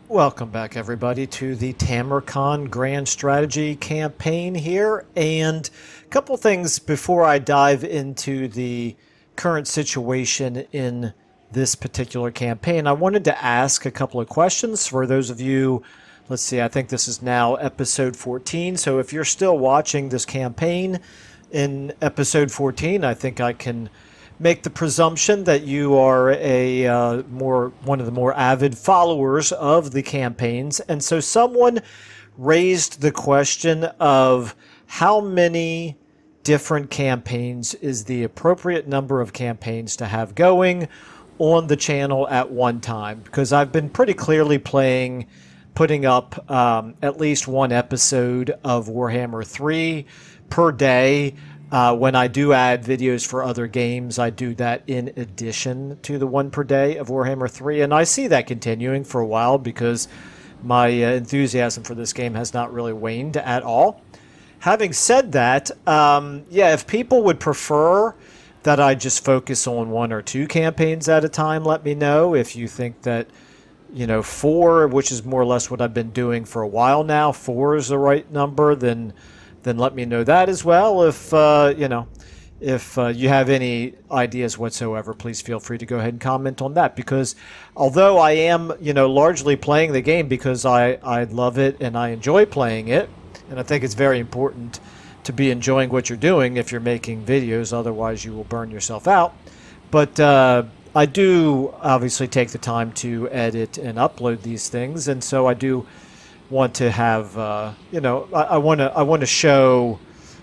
Welcome back, everybody, to the Tamurkhan Grand Strategy campaign here. And a couple things before I dive into the current situation in this particular campaign. I wanted to ask a couple of questions for those of you. Let's see, I think this is now episode 14. So if you're still watching this campaign in episode 14, I think I can make the presumption that you are one of the more avid followers of the campaigns. And so someone raised the question of how many different campaigns is the appropriate number of campaigns to have going on the channel at one time, because I've been pretty clearly putting up at least one episode of Warhammer 3 per day. When I do add videos for other games, I do that in addition to the one per day of Warhammer 3, and I see that continuing for a while because my enthusiasm for this game has not really waned at all. Having said that, if people would prefer that I just focus on one or two campaigns at a time, let me know. If you think that, 4, which is more or less what I've been doing for a while now, 4 is the right number, then let me know that as well. If you have any ideas whatsoever, please feel free to go ahead and comment on that, because although I am, largely playing the game because I love it and I enjoy playing it, and I think it's very important to be enjoying what you're doing if you're making videos, otherwise you will burn yourself out. But I do obviously take the time to edit and upload these things, and so I do want to have, I want to show,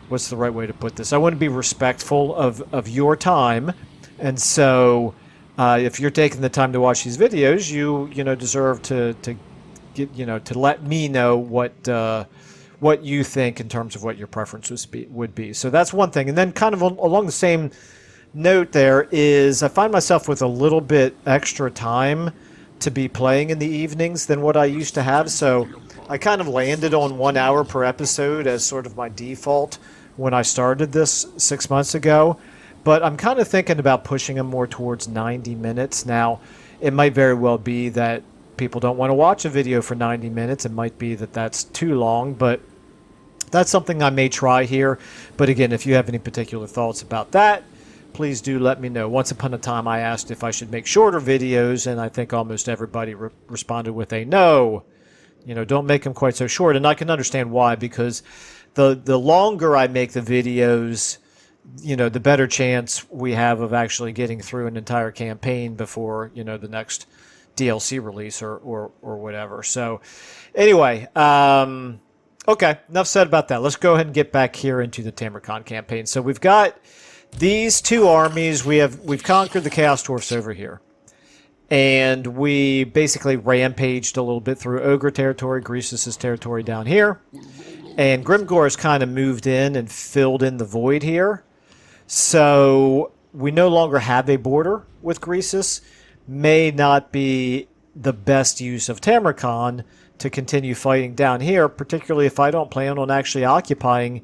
what's the right way to put this? I want to be respectful of your time, and so if you're taking the time to watch these videos, you deserve to get, to let me know what you think in terms of what your preference would be. So that's one thing, and then kind of along the same note, there is I find myself with a little bit extra time to be playing in the evenings than what I used to have, so I kind of landed on 1 hour per episode as sort of my default when I started this 6 months ago. But I'm kind of thinking about pushing them more towards 90 minutes. Now, it might very well be that people don't want to watch a video for 90 minutes. It might be that that's too long, but that's something I may try here. But again, if you have any particular thoughts about that, please do let me know. Once upon a time, I asked if I should make shorter videos, and I think almost everybody responded with a no. Don't make them quite so short. And I can understand why, because the longer I make the videos, the better chance we have of actually getting through an entire campaign before, the next DLC release or whatever. So anyway, okay, enough said about that. Let's go ahead and get back here into the Tamurkhan campaign. So we've got these two armies. We've conquered the Chaos Dwarfs over here. And we basically rampaged a little bit through Ogre territory, Greasus' territory down here. And Grimgor has kind of moved in and filled in the void here. So we no longer have a border with Greasus. May not be the best use of Tamurkhan to continue fighting down here, particularly if I don't plan on actually occupying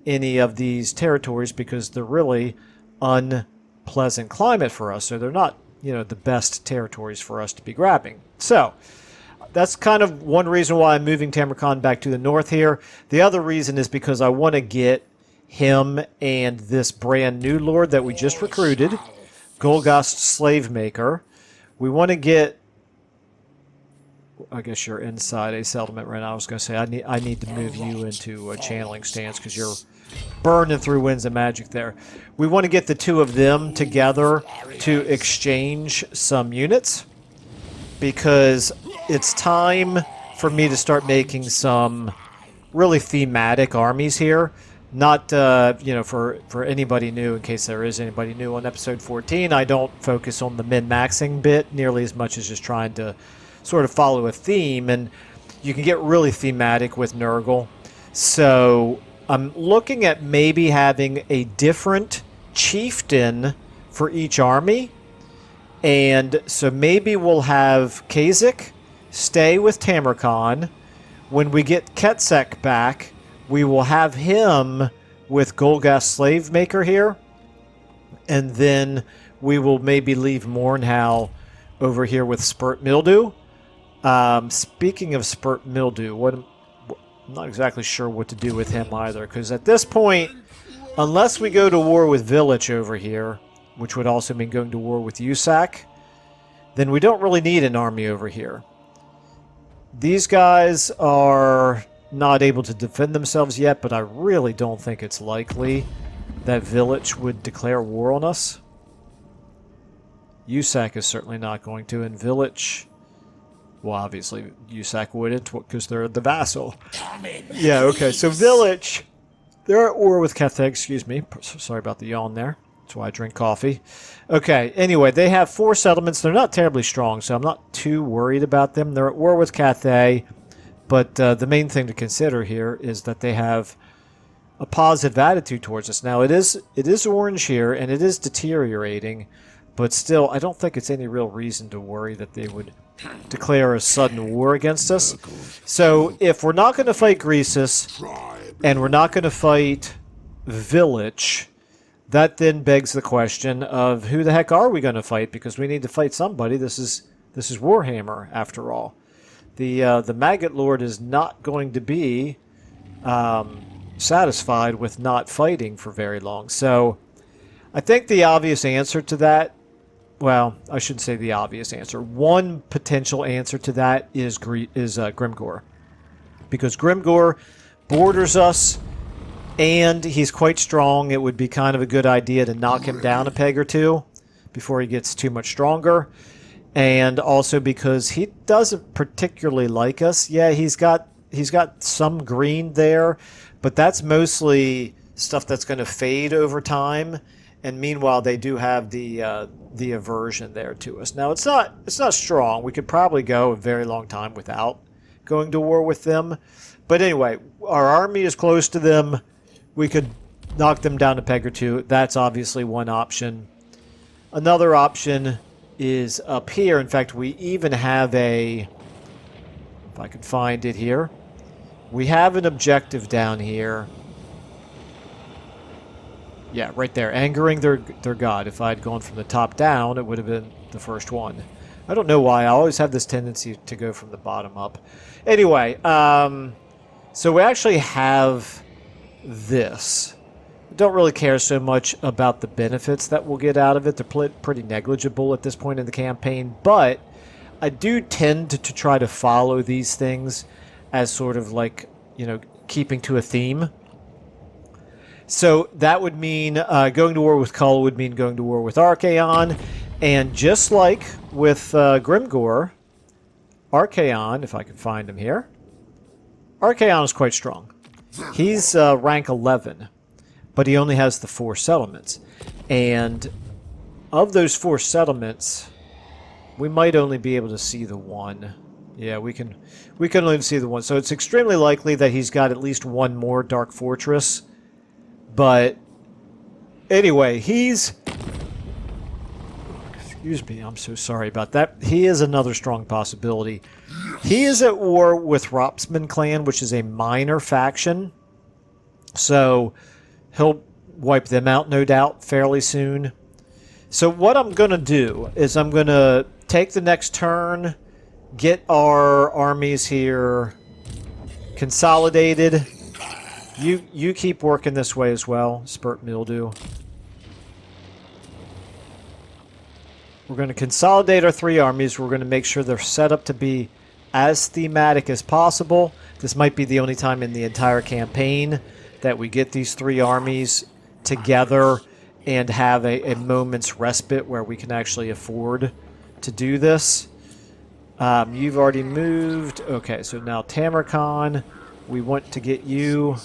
any of these territories, because they're really unpleasant climate for us. So they're not the best territories for us to be grabbing. So that's kind of one reason why I'm moving Tamurkhan back to the north here. The other reason is because I want to get him and this brand new lord that we just recruited, Golgast Slavemaker. We want to get, I guess you're inside a settlement right now. I was going to say I need to move you into a channeling stance because you're burning through winds of magic there. We want to get the two of them together to exchange some units, because it's time for me to start making some really thematic armies here. Not, for anybody new, in case there is anybody new on episode 14, I don't focus on the min-maxing bit nearly as much as just trying to sort of follow a theme, and you can get really thematic with Nurgle. So I'm looking at maybe having a different chieftain for each army, and so maybe we'll have Kasich stay with Tamurkhan. When we get Ketsek back, we will have him with Golgast Slavemaker here, and then we will maybe leave Mornhow over here with Spurt Mildew. Speaking of Spurt Mildew, I'm not exactly sure what to do with him either, because at this point, unless we go to war with Village over here, which would also mean going to war with Usak, then we don't really need an army over here. These guys are not able to defend themselves yet, but I really don't think it's likely that Village would declare war on us. Usak is certainly not going to, and Village... Well, obviously, Usak wouldn't, because they're the vassal. Yeah, okay, so Village... They're at war with Cathay, excuse me. Sorry about the yawn there. That's why I drink coffee. Okay, anyway, they have 4 settlements. They're not terribly strong, so I'm not too worried about them. They're at war with Cathay, but the main thing to consider here is that they have a positive attitude towards us. Now, it is orange here, and it is deteriorating, but still, I don't think it's any real reason to worry that they would declare a sudden war against us. So, if we're not going to fight Greasus, and we're not going to fight Village, that then begs the question of who the heck are we going to fight? Because we need to fight somebody. This is Warhammer, after all. The Maggot Lord is not going to be satisfied with not fighting for very long. So I think the obvious answer to that, well, I shouldn't say the obvious answer. One potential answer to that is Grimgor. Because Grimgor borders us, and he's quite strong. It would be kind of a good idea to knock him down a peg or two before he gets too much stronger. And also because he doesn't particularly like us. Yeah, he's got some green there, but that's mostly stuff that's going to fade over time. And meanwhile, they do have the aversion there to us. Now, it's not strong. We could probably go a very long time without going to war with them. But anyway, our army is close to them. We could knock them down a peg or two. That's obviously one option. Another option is up here. In fact, we even have if I can find it here, we have an objective down here. Yeah, right there. Angering their god. If I had gone from the top down, it would have been the first one. I don't know why. I always have this tendency to go from the bottom up. Anyway, so we actually have this. I don't really care so much about the benefits that we'll get out of it. They're pretty negligible at this point in the campaign, but I do tend to try to follow these things as sort of like, keeping to a theme. So that would mean going to war with Kull would mean going to war with Archaon, and just like with Grimgor, Archaon, if I can find him here, Archaon is quite strong. He's rank 11, but he only has the 4 settlements. And of those 4 settlements, we might only be able to see the 1. Yeah, we can only see the 1. So it's extremely likely that he's got at least 1 more Dark Fortress. But anyway, excuse me, I'm so sorry about that. He is another strong possibility. He is at war with Ropsman clan, which is a minor faction. So he'll wipe them out, no doubt, fairly soon. So what I'm going to do is I'm going to take the next turn, get our armies here consolidated. You keep working this way as well, Spurt Mildew. We're going to consolidate our 3 armies. We're going to make sure they're set up to be as thematic as possible. This might be the only time in the entire campaign that we get these 3 armies together and have a moment's respite where we can actually afford to do this. You've already moved. Okay, so now Tamurkhan, we want to get you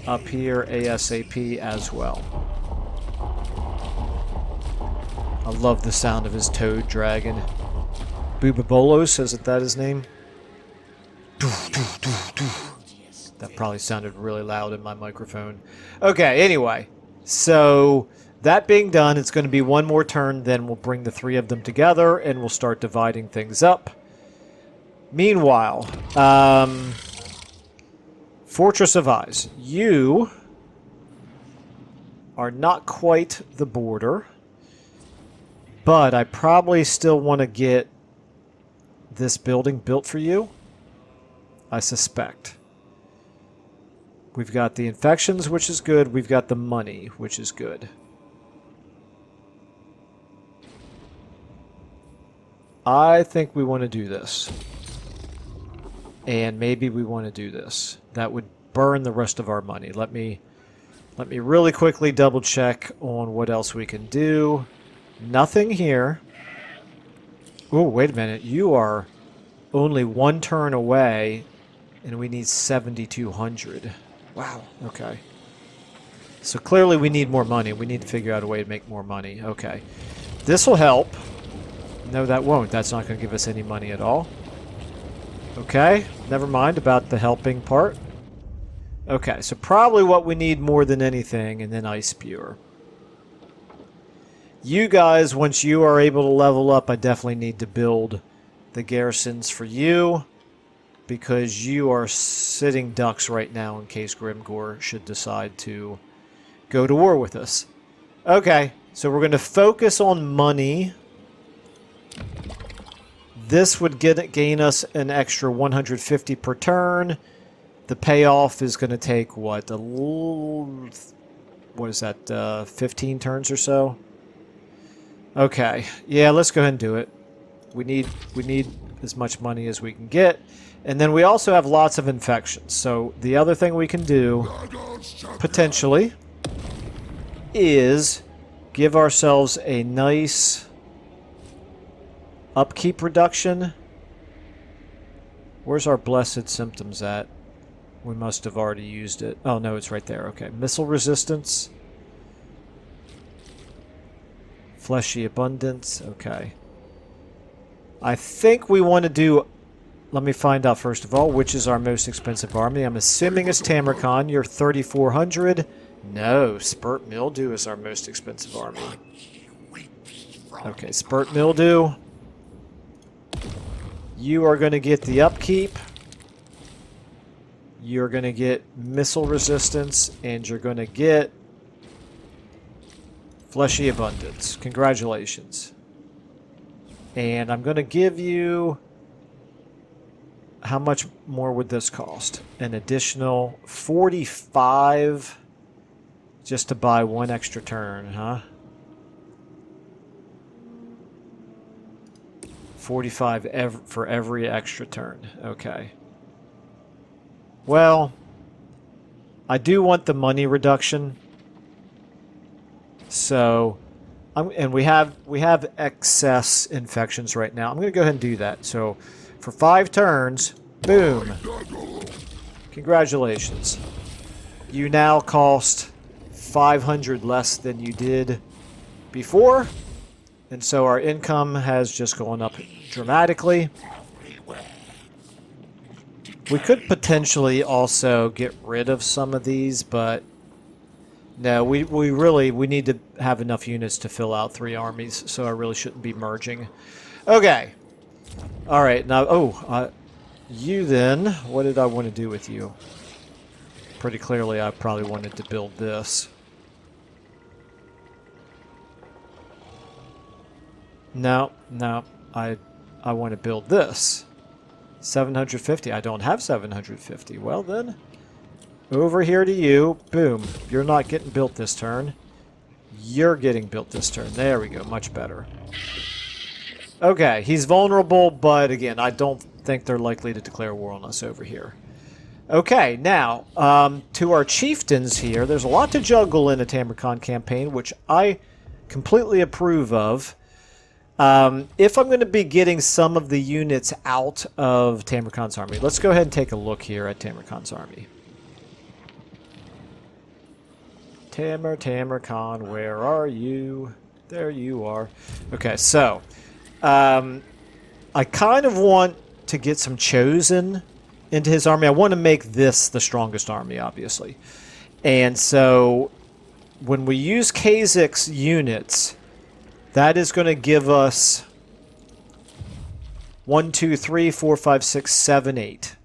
up here ASAP as well. I love the sound of his toad dragon. Bubabolos, isn't that his name? That probably sounded really loud in my microphone. Okay, anyway. So, that being done, it's going to be 1 more turn, then we'll bring the 3 of them together, and we'll start dividing things up. Meanwhile, Fortress of Eyes. You are not quite the border, but I probably still want to get this building built for you? I suspect. We've got the infections, which is good. We've got the money, which is good. I think we want to do this. And maybe we want to do this. That would burn the rest of our money. Let me really quickly double check on what else we can do. Nothing here. Oh, wait a minute. You are only one turn away, and we need 7,200. Wow. Okay. So clearly we need more money. We need to figure out a way to make more money. Okay. This will help. No, that won't. That's not going to give us any money at all. Okay. Never mind about the helping part. Okay. So probably what we need more than anything, and then Ice Spewer. You guys, once you are able to level up, I definitely need to build the garrisons for you, because you are sitting ducks right now in case Grimgor should decide to go to war with us. Okay, so we're going to focus on money. This would gain us an extra 150 per turn. The payoff is going to take, what is that, 15 turns or so? Okay, yeah, let's go ahead and do it. We need as much money as we can get. And then we also have lots of infections. So the other thing we can do, potentially, is give ourselves a nice upkeep reduction. Where's our blessed symptoms at? We must have already used it. Oh, no, it's right there. Okay, missile resistance. Fleshy abundance. Okay. I think we want to do... Let me find out first of all, which is our most expensive army. I'm assuming it's Tamurkhan. You're 3,400. No, Spurt Mildew is our most expensive army. Okay, Spurt Mildew. You are going to get the upkeep. You're going to get missile resistance, and you're going to get fleshy abundance. Congratulations. And I'm going to give you... How much more would this cost? An additional 45 just to buy one extra turn, huh? 45 for every extra turn. Okay. Well, I do want the money reduction. So, and we have excess infections right now. I'm going to go ahead and do that. So, for 5 turns, boom. Congratulations. You now cost 500 less than you did before. And so our income has just gone up dramatically. We could potentially also get rid of some of these, but no, we need to have enough units to fill out 3 armies, so I really shouldn't be merging. Okay. All right, now, you then, what did I want to do with you? Pretty clearly, I probably wanted to build this. No, I want to build this. 750, I don't have 750. Well then, over here to you, boom. You're not getting built this turn. You're getting built this turn. There we go, much better. Okay, he's vulnerable, but again, I don't think they're likely to declare war on us over here. Okay, now, to our chieftains here, there's a lot to juggle in a Tamurkhan campaign, which I completely approve of. If I'm going to be getting some of the units out of Tamurkhan's army, let's go ahead and take a look here at Tamurkhan's army. Tamurkhan, where are you? There you are. Okay, so... I kind of want to get some Chosen into his army. I want to make this the strongest army, obviously. And so, when we use Kha'Zix's units, that is going to give us 1, 2, 3, 4, 5, 6, 7, 8.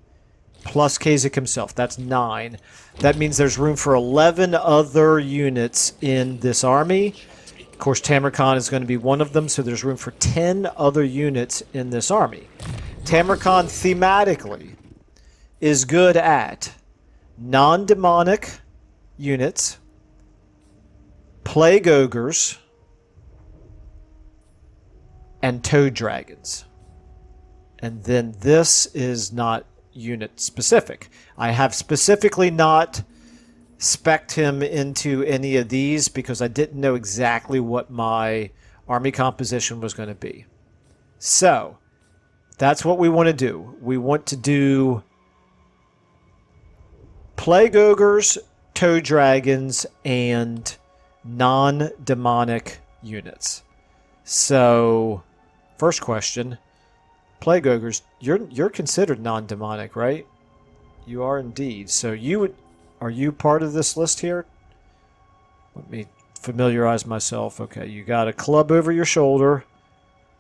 Plus Kha'Zix himself. That's 9. That means there's room for 11 other units in this army. Of course, Tamurkhan is going to be one of them, so there's room for 10 other units in this army. Tamurkhan thematically is good at non-demonic units, plague ogres, and toad dragons. And then this is not unit specific. I have specifically not spec'd him into any of these because I didn't know exactly what my army composition was going to be. So that's what we want to do. We want to do plague ogres, toad dragons, and non-demonic units. So first question, plague ogres, you're considered non-demonic, right? You are indeed. So are you part of this list here? Let me familiarize myself. Okay, you got a club over your shoulder.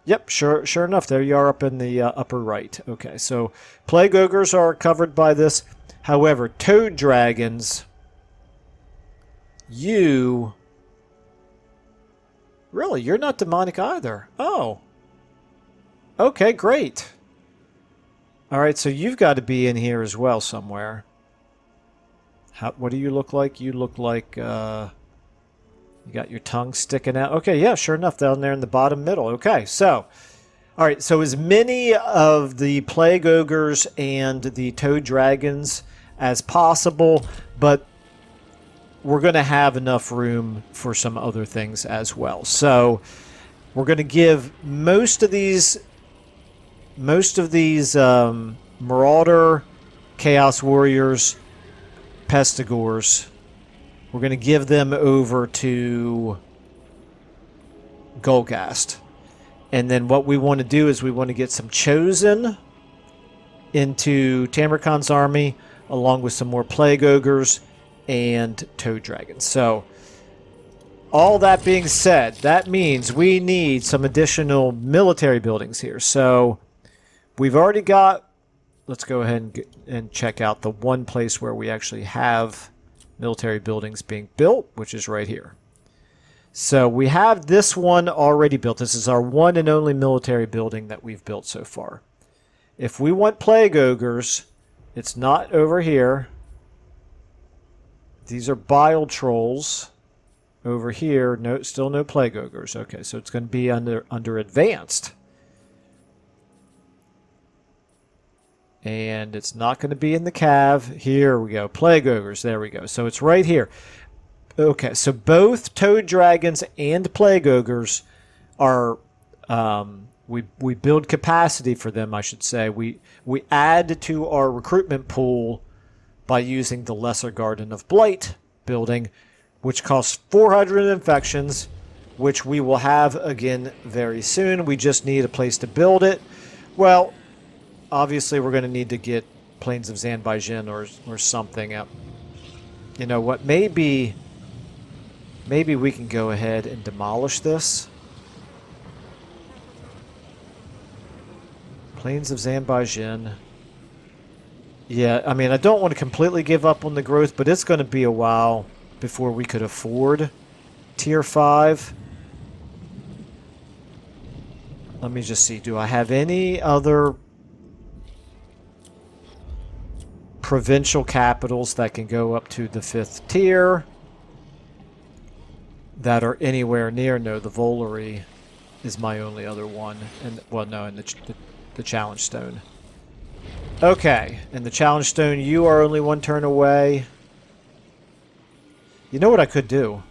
Yep, sure enough, there you are up in the upper right. Okay, so plague ogres are covered by this. However, toad dragons, you're not demonic either. Oh. Okay, great. All right, so you've got to be in here as well somewhere. What do you look like? You look like you got your tongue sticking out. Okay, yeah, sure enough, down there in the bottom middle. Okay, so, all right, so as many of the plague ogres and the toad dragons as possible, but we're going to have enough room for some other things as well. So we're going to give most of these Marauder, Chaos Warriors, Pestigors, we're going to give them over to Golgast. And then what we want to do is we want to get some Chosen into Tamurkhan's army, along with some more Plague Ogres and Toad Dragons. So, all that being said, that means we need some additional military buildings here. So, we've already got... Let's go ahead and check out the one place where we actually have military buildings being built, which is right here. So we have this one already built. This is our one and only military building that we've built so far. If we want Plague Ogres, it's not over here. These are Bile Trolls over here. No, still no Plague Ogres. Okay, so it's going to be under Advanced. And it's not going to be in the cav. Here we go. Plague Ogres. There we go. So it's right here. Okay, so both Toad Dragons and Plague Ogres are... we build capacity for them, I should say. We add to our recruitment pool by using the Lesser Garden of Blight building, which costs 400 infections, which we will have again very soon. We just need a place to build it. Well... Obviously, we're going to need to get Plains of Zanbaijin or something up. You know what? Maybe we can go ahead and demolish this. Plains of Zanbaijin. Yeah, I mean, I don't want to completely give up on the growth, but it's going to be a while before we could afford Tier 5. Let me just see. Do I have any other... provincial capitals that can go up to the 5th tier that are anywhere near? No, the Volary is my only other one. And well, no, and the Challenge Stone. Okay, and the Challenge Stone, you are only one turn away. You know what I could do?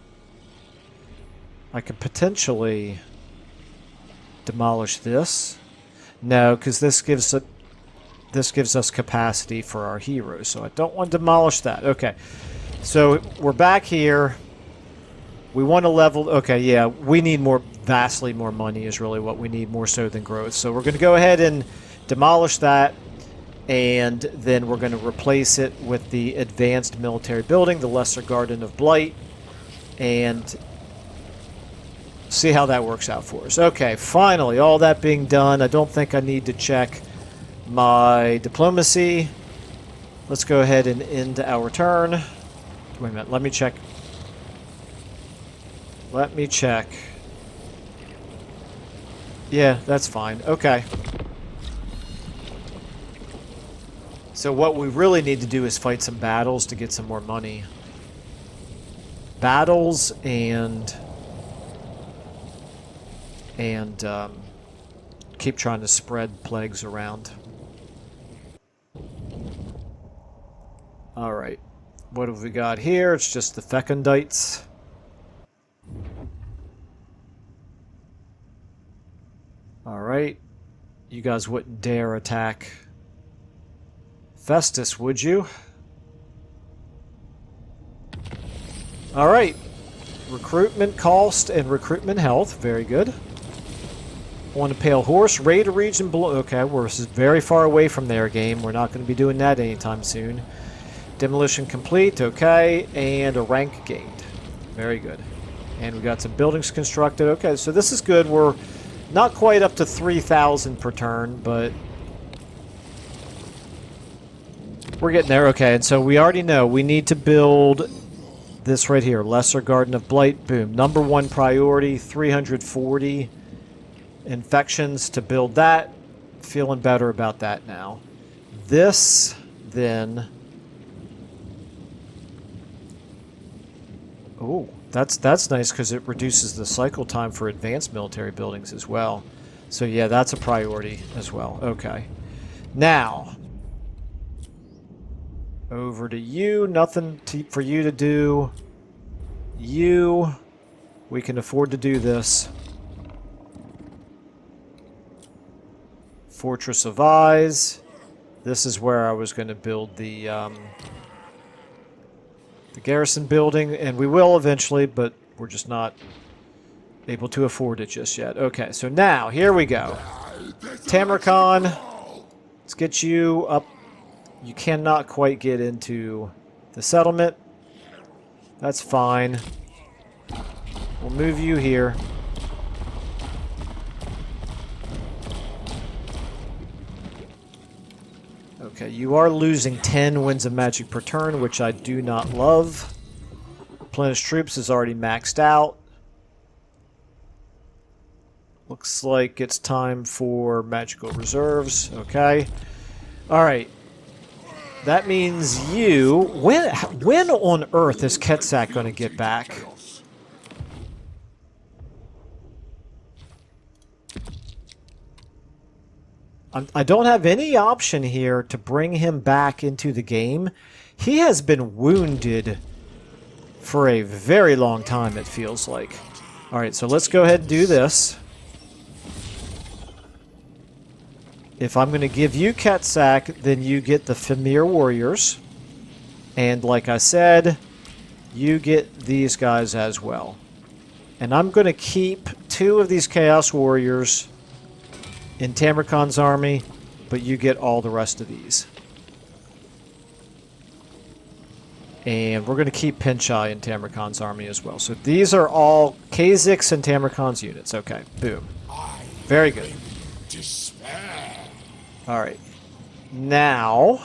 I could potentially demolish this. No, because this gives us capacity for our heroes, so I don't want to demolish that. Okay, so we're back here. We want to level... Okay, yeah, we need vastly more money is really what we need, more so than growth. So we're going to go ahead and demolish that, and then we're going to replace it with the advanced military building, the Lesser Garden of Blight, and see how that works out for us. Okay, finally, all that being done, I don't think I need to check my diplomacy. Let's go ahead and end our turn. Wait a minute, let me check. Let me check. Yeah, that's fine. Okay. So what we really need to do is fight some battles to get some more money. Battles and keep trying to spread plagues around. Alright. What have we got here? It's just the Fecundites. Alright. You guys wouldn't dare attack Festus, would you? Alright. Recruitment cost and recruitment health. Very good. On a pale horse. Raid a region below. Okay, we're very far away from their game. We're not going to be doing that anytime soon. Demolition complete. Okay. And a rank gained. Very good. And we got some buildings constructed. Okay, so this is good. We're not quite up to 3,000 per turn, but we're getting there. Okay, and so we already know we need to build this right here. Lesser Garden of Blight. Boom. Number 1 priority. 340 infections to build that. Feeling better about that now. This, then... Oh, that's nice because it reduces the cycle time for advanced military buildings as well. So yeah, that's a priority as well. Okay. Now, over to you. Nothing for you to do. You, we can afford to do this. Fortress of Eyes. This is where I was going to build the garrison building, and we will eventually, but we're just not able to afford it just yet. Okay, so now, here we go. Tamurkhan, let's get you up. You cannot quite get into the settlement. That's fine. We'll move you here. Okay, you are losing 10 winds of magic per turn, which I do not love. Replenish troops is already maxed out. Looks like it's time for magical reserves. Okay. Alright. That means you... When on earth is Ketsak going to get back? I don't have any option here to bring him back into the game. He has been wounded for a very long time, it feels like. Alright, so let's go ahead and do this. If I'm going to give you Ketsak, then you get the Fimir Warriors. And like I said, you get these guys as well. And I'm going to keep 2 of these Chaos Warriors in Tamurkhan's army, but you get all the rest of these. And we're going to keep Pinchai in Tamurkhan's army as well. So these are all Kha'Zix and Tamurkhan's units. Okay, boom. Very good. Alright. Now,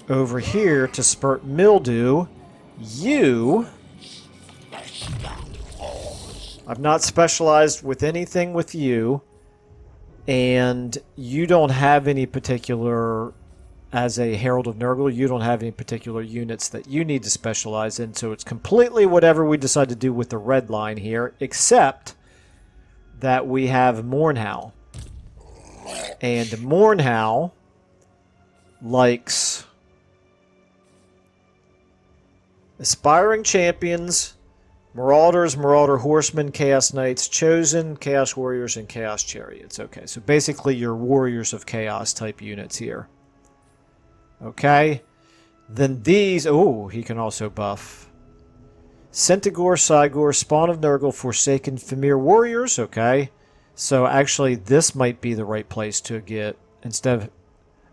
over here to spurt mildew, you... I've not specialized with anything with you, and you don't have any particular, as a Herald of Nurgle, you don't have any particular units that you need to specialize in, so it's completely whatever we decide to do with the red line here, except that we have Mournhowl. And Mournhowl likes Aspiring Champions, Marauders, Marauder Horsemen, Chaos Knights, Chosen, Chaos Warriors, and Chaos Chariots. Okay, so basically your Warriors of Chaos type units here. Okay, then these... Oh, he can also buff. Centaur, Cygor, Spawn of Nurgle, Forsaken Fimir Warriors. Okay, so actually this might be the right place to get... Instead of...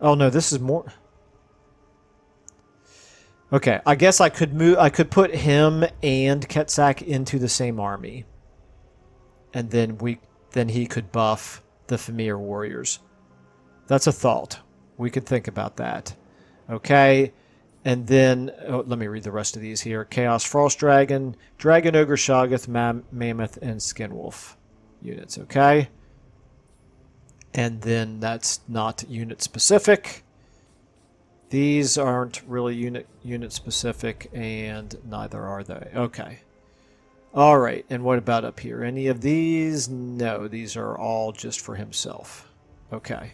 Oh no, this is more... Okay, I guess I could move. I could put him and Ketsak into the same army, and then he could buff the Fimir Warriors. That's a thought. We could think about that. Okay, and then let me read the rest of these here: Chaos Frost Dragon, Dragon Ogre Shoggoth, Mammoth, and Skinwolf units. Okay, And then that's not unit specific. These aren't really unit specific, and neither are they. Okay. All right, and what about up here? Any of these? No, these are all just for himself. Okay.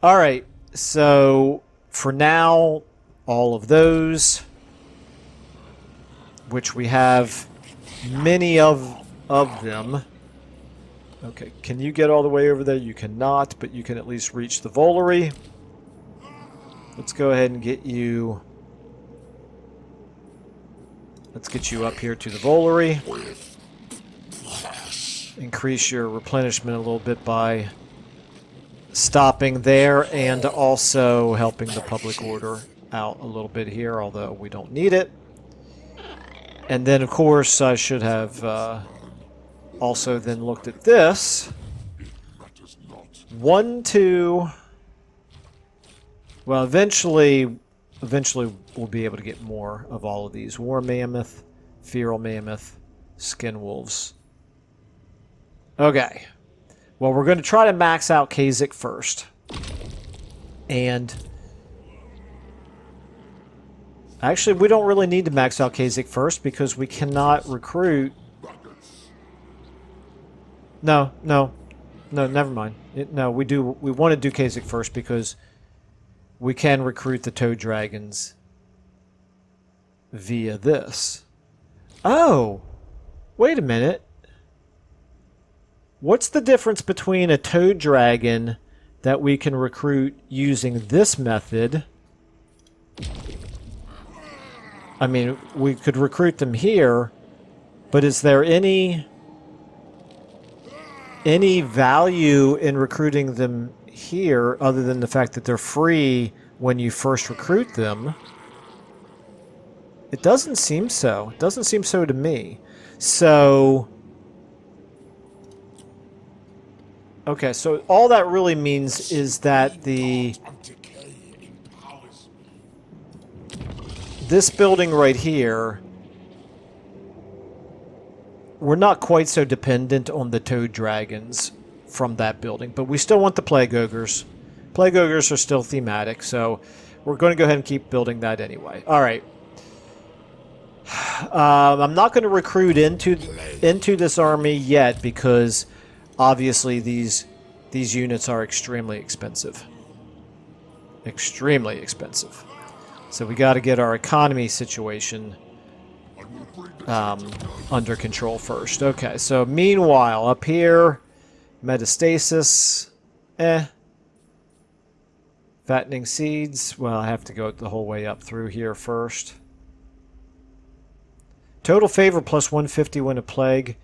All right, so for now, all of those, which we have many of them. Okay, can you get all the way over there? You cannot, but you can at least reach the Volary. Let's go ahead and get you... Let's get you up here to the Volary. Increase your replenishment a little bit by stopping there and also helping the public order out a little bit here, although we don't need it. And then, of course, I should have also then looked at this. 1, 2... Well, eventually we'll be able to get more of all of these. War Mammoth, Feral Mammoth, Skin Wolves. Okay. Well, we're going to try to max out Khazak first. And... Actually, we don't really need to max out Khazak first because we cannot recruit... No, never mind. No, we want to do Khazak first because we can recruit the Toad Dragons via this. Oh! Wait a minute. What's the difference between a Toad Dragon that we can recruit using this method? I mean, we could recruit them here, but is there any value in recruiting them here other than the fact that they're free when you first recruit them? It doesn't seem so. It doesn't seem so to me. So... Okay, so all that really means is that this building right here, we're not quite so dependent on the Toad Dragons from that building, but we still want the Plague Ogres. Plague Ogres are still thematic, so we're going to go ahead and keep building that anyway. All right. I'm not going to recruit into this army yet because obviously these units are extremely expensive. Extremely expensive. So we got to get our economy situation under control first. Okay, so meanwhile, up here, metastasis, fattening seeds. Well, I have to go the whole way up through here first. Total favor plus 150 when a plague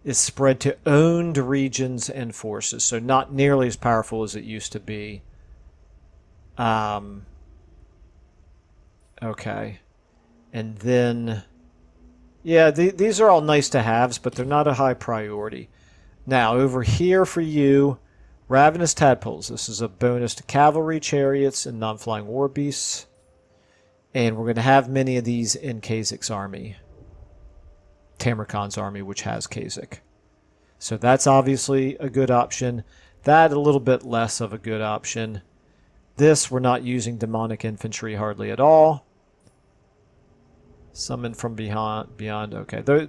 is spread to owned regions and forces, so not nearly as powerful as it used to be. Okay. And then... Yeah, these are all nice to haves, but they're not a high priority. Now, over here for you, Ravenous Tadpoles. This is a bonus to cavalry, chariots, and non-flying war beasts. And we're going to have many of these in Khazak's army. Tamurkhan's army, which has Khazak. So that's obviously a good option. That a little bit less of a good option. This, we're not using demonic infantry hardly at all. Summon from beyond. Okay,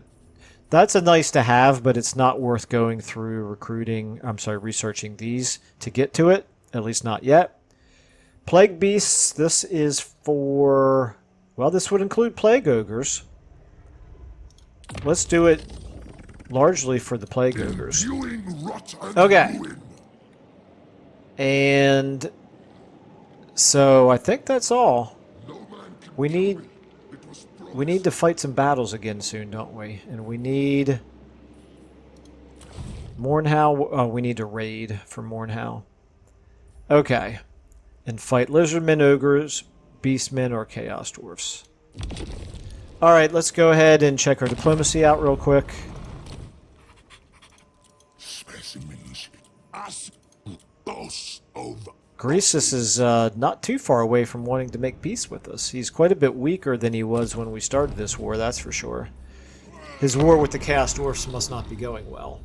that's a nice to have, but it's not worth going through researching these to get to it. At least not yet. Plague Beasts, this is for... Well, this would include Plague Ogres. Let's do it largely for the Plague Ogres. Okay. And... So, I think that's all. We need to fight some battles again soon, don't we? And we need... Mornhow... Oh, we need to raid for Mornhow. Okay. And fight Lizardmen, Ogres, Beastmen, or Chaos Dwarfs. Alright, let's go ahead and check our diplomacy out real quick. Greasus is not too far away from wanting to make peace with us. He's quite a bit weaker than he was when we started this war, that's for sure. His war with the Chaos Dwarfs must not be going well.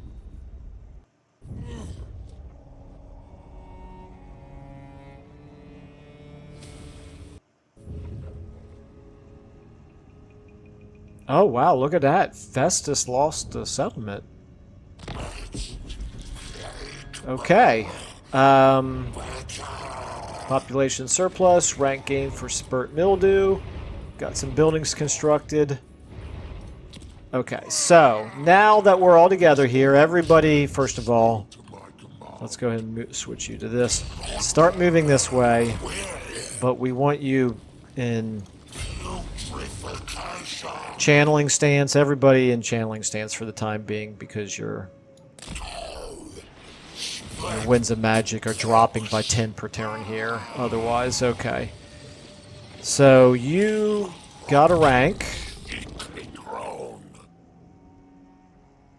Oh, wow, look at that. Festus lost the settlement. Okay. Population surplus, rank gain for spurt mildew. Got some buildings constructed. Okay, so now that we're all together here, everybody, first of all, let's go ahead and switch you to this. Start moving this way, but we want you in channeling stance. Everybody in channeling stance for the time being, because your winds of magic are dropping by 10 per turn here. Otherwise, okay. So you got a rank.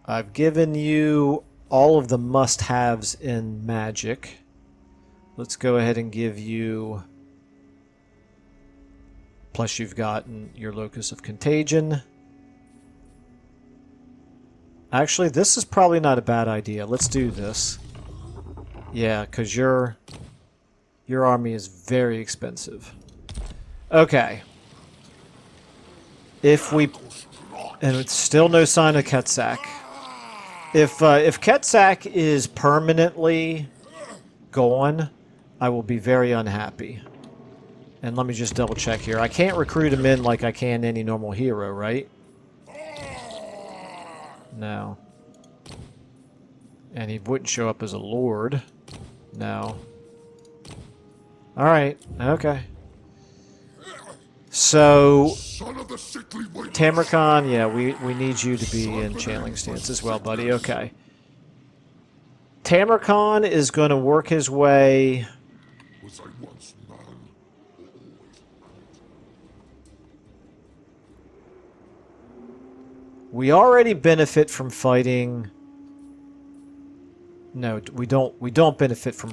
I've given you all of the must-haves in magic. Let's go ahead and give you... Plus you've gotten your locus of contagion. Actually, this is probably not a bad idea. Let's do this. Yeah, because your army is very expensive. Okay. If we... And it's still no sign of Ketsak. If Ketsak is permanently gone, I will be very unhappy. And let me just double check here. I can't recruit him in like I can any normal hero, right? No. And he wouldn't show up as a lord. No. Alright, okay. So, Tamurkhan, yeah, we need you to be in channeling stance as well, buddy. Okay. Tamurkhan is going to work his way... We already benefit from fighting... No, we don't benefit from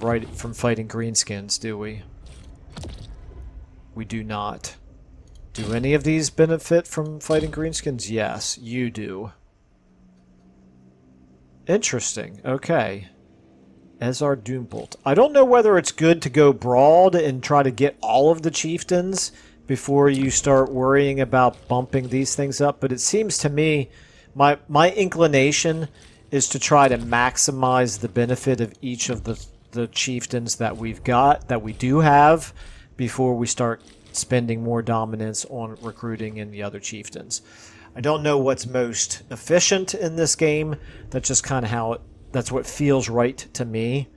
fighting greenskins, do we? We do not. Do any of these benefit from fighting greenskins? Yes, you do. Interesting. Okay. Ezar Doombolt. I don't know whether it's good to go broad and try to get all of the chieftains before you start worrying about bumping these things up, but it seems to me my inclination is to try to maximize the benefit of each of the chieftains that we've got, that we do have, before we start spending more dominance on recruiting in the other chieftains. I don't know what's most efficient in this game. That's just kind of that's what feels right to me.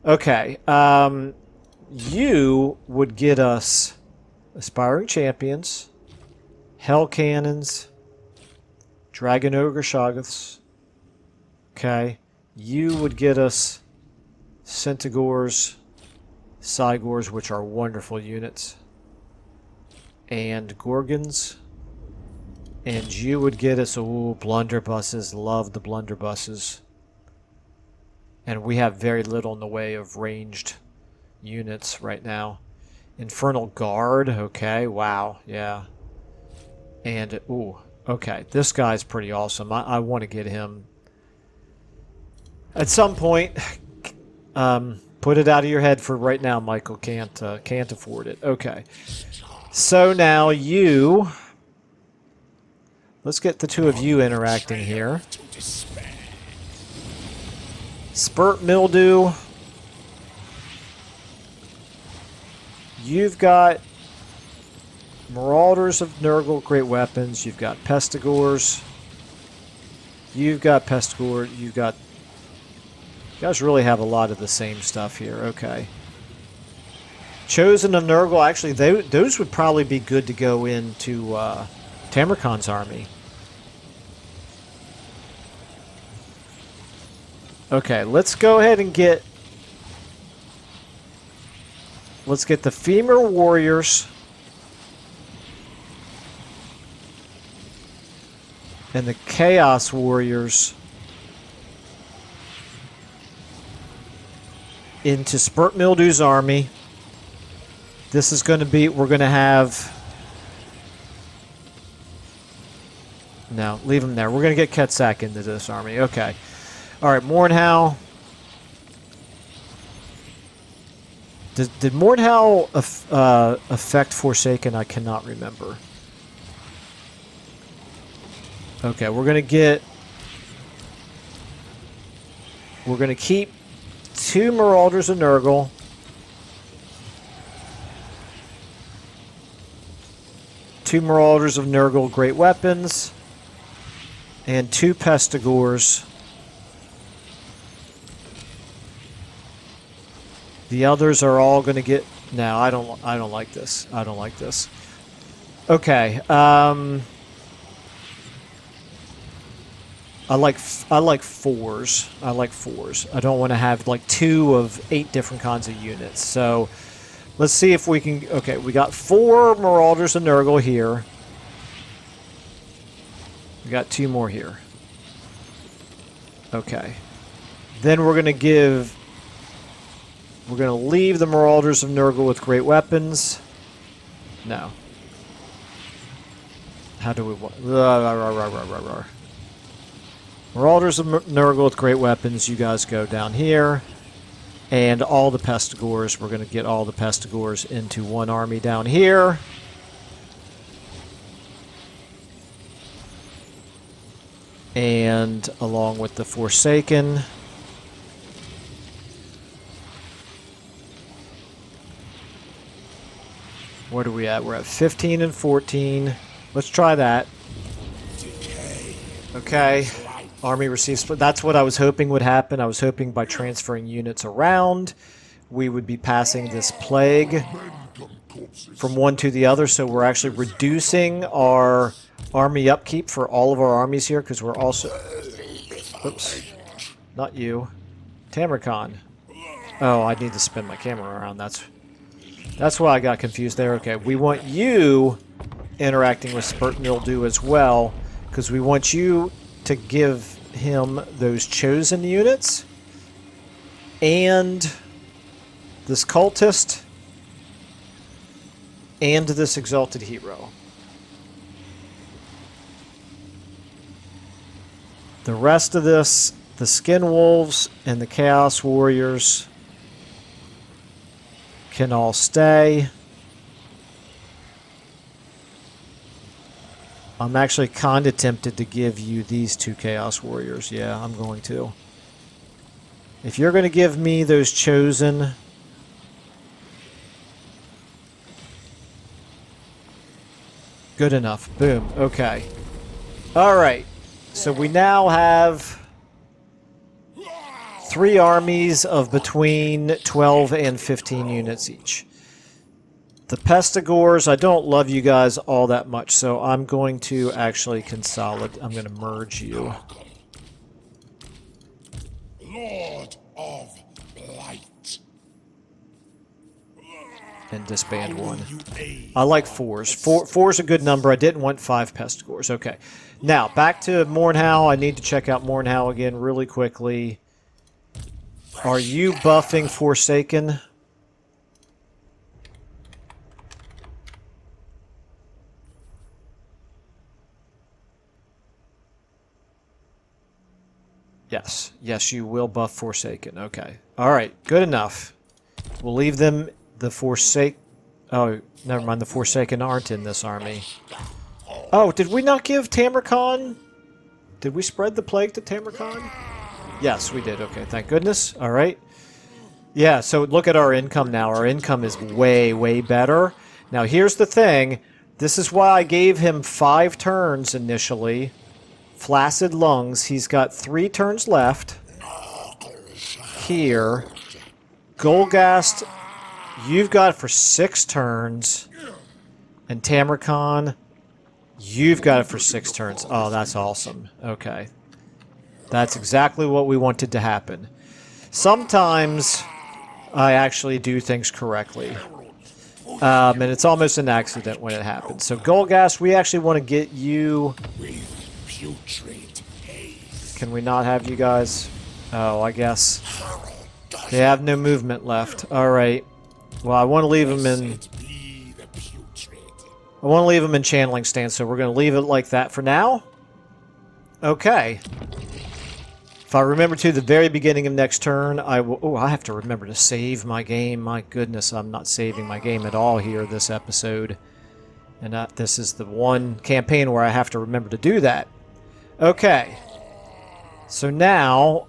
Okay, you would get us Aspiring Champions, Hell Cannons, Dragon Ogre Shoggoths. Okay, you would get us Centaurs, Cygors, which are wonderful units, and Gorgons. And you would get us, blunderbusses. Love the blunderbusses. And we have very little in the way of ranged units right now. Infernal Guard, okay, wow, yeah. And, okay, this guy's pretty awesome. I want to get him. At some point, put it out of your head for right now, Michael. Can't afford it. Okay. So now you... Let's get the two of you interacting here. Spurt Mildew. You've got Marauders of Nurgle, great weapons. You've got Pestigors. You've got Pestigor. You've got... You guys really have a lot of the same stuff here. Okay. Chosen of Nurgle. Actually, those would probably be good to go into Tamurkhan's army. Okay, let's go ahead and get... Let's get the Femur Warriors and the Chaos Warriors into Spurt Mildew's army. This is going to be... We're going to have... No, leave him there. We're going to get Ketsak into this army. Okay. All right, Mornhow. Did Mornhow affect Forsaken? I cannot remember. Okay, we're going to get... We're going to keep 2 Marauders of Nurgle. Two Marauders of Nurgle Great Weapons. And 2 Pestigors. The others are all going to get... No, I don't like this. I don't like this. Okay. I like 4s. I like 4s. I don't want to have like 2 of 8 different kinds of units. So let's see if we can... Okay, we got 4 Marauders of Nurgle here. We got 2 more here. Okay. Then we're going to give... We're going to leave the Marauders of Nurgle with great weapons. No. How do we... Marauders of Nurgle with great weapons, you guys go down here. And all the Pestigors, we're going to get all the Pestigors into one army down here. And along with the Forsaken. What are we at? We're at 15 and 14. Let's try that. Okay. Army receives... That's what I was hoping would happen. I was hoping by transferring units around, we would be passing this plague from one to the other. So we're actually reducing our army upkeep for all of our armies here, because we're also... Oops. Not you. Tamurkhan. Oh, I need to spin my camera around. That's why I got confused there. Okay, we want you interacting with Spurt Mildew as well, because we want you to give him those chosen units and this cultist and this exalted hero. The rest of this, the Skin Wolves and the Chaos Warriors, can all stay. I'm actually kind of tempted to give you these 2 Chaos Warriors. Yeah, I'm going to. If you're going to give me those chosen... Good enough. Boom. Okay. Alright. So we now have 3 armies of between 12 and 15 units each. The Pestigors, I don't love you guys all that much, so I'm going to actually consolidate. I'm going to merge you. Lord of Blight. And disband 1. I like 4s. 4's a good number. I didn't want 5 Pestigors. Okay. Now, back to Mornhow. I need to check out Mornhow again really quickly. Are you buffing Forsaken? Yes. Yes, you will buff Forsaken. Okay. Alright. Good enough. We'll leave them... The Forsaken... Oh, never mind. The Forsaken aren't in this army. Oh, did we not give Tamurkhan... Did we spread the plague to Tamurkhan? Yes, we did. Okay, thank goodness. Alright. Yeah, so look at our income now. Our income is way, way better. Now, here's the thing. This is why I gave him 5 turns initially. Flaccid Lungs. He's got 3 turns left. Here. Golgast, you've got it for 6 turns. And Tamurkhan, you've got it for 6 turns. Oh, that's awesome. Okay. That's exactly what we wanted to happen. Sometimes I actually do things correctly. And it's almost an accident when it happens. So Golgast, we actually want to get you... Can we not have you guys? Oh, I guess. They have no movement left. Alright. Well, I want to leave them in... I want to leave them in channeling stance, so we're going to leave it like that for now. Okay. If I remember to the very beginning of next turn, I will... Oh, I have to remember to save my game. My goodness, I'm not saving my game at all here this episode. And this is the one campaign where I have to remember to do that. Okay. So now,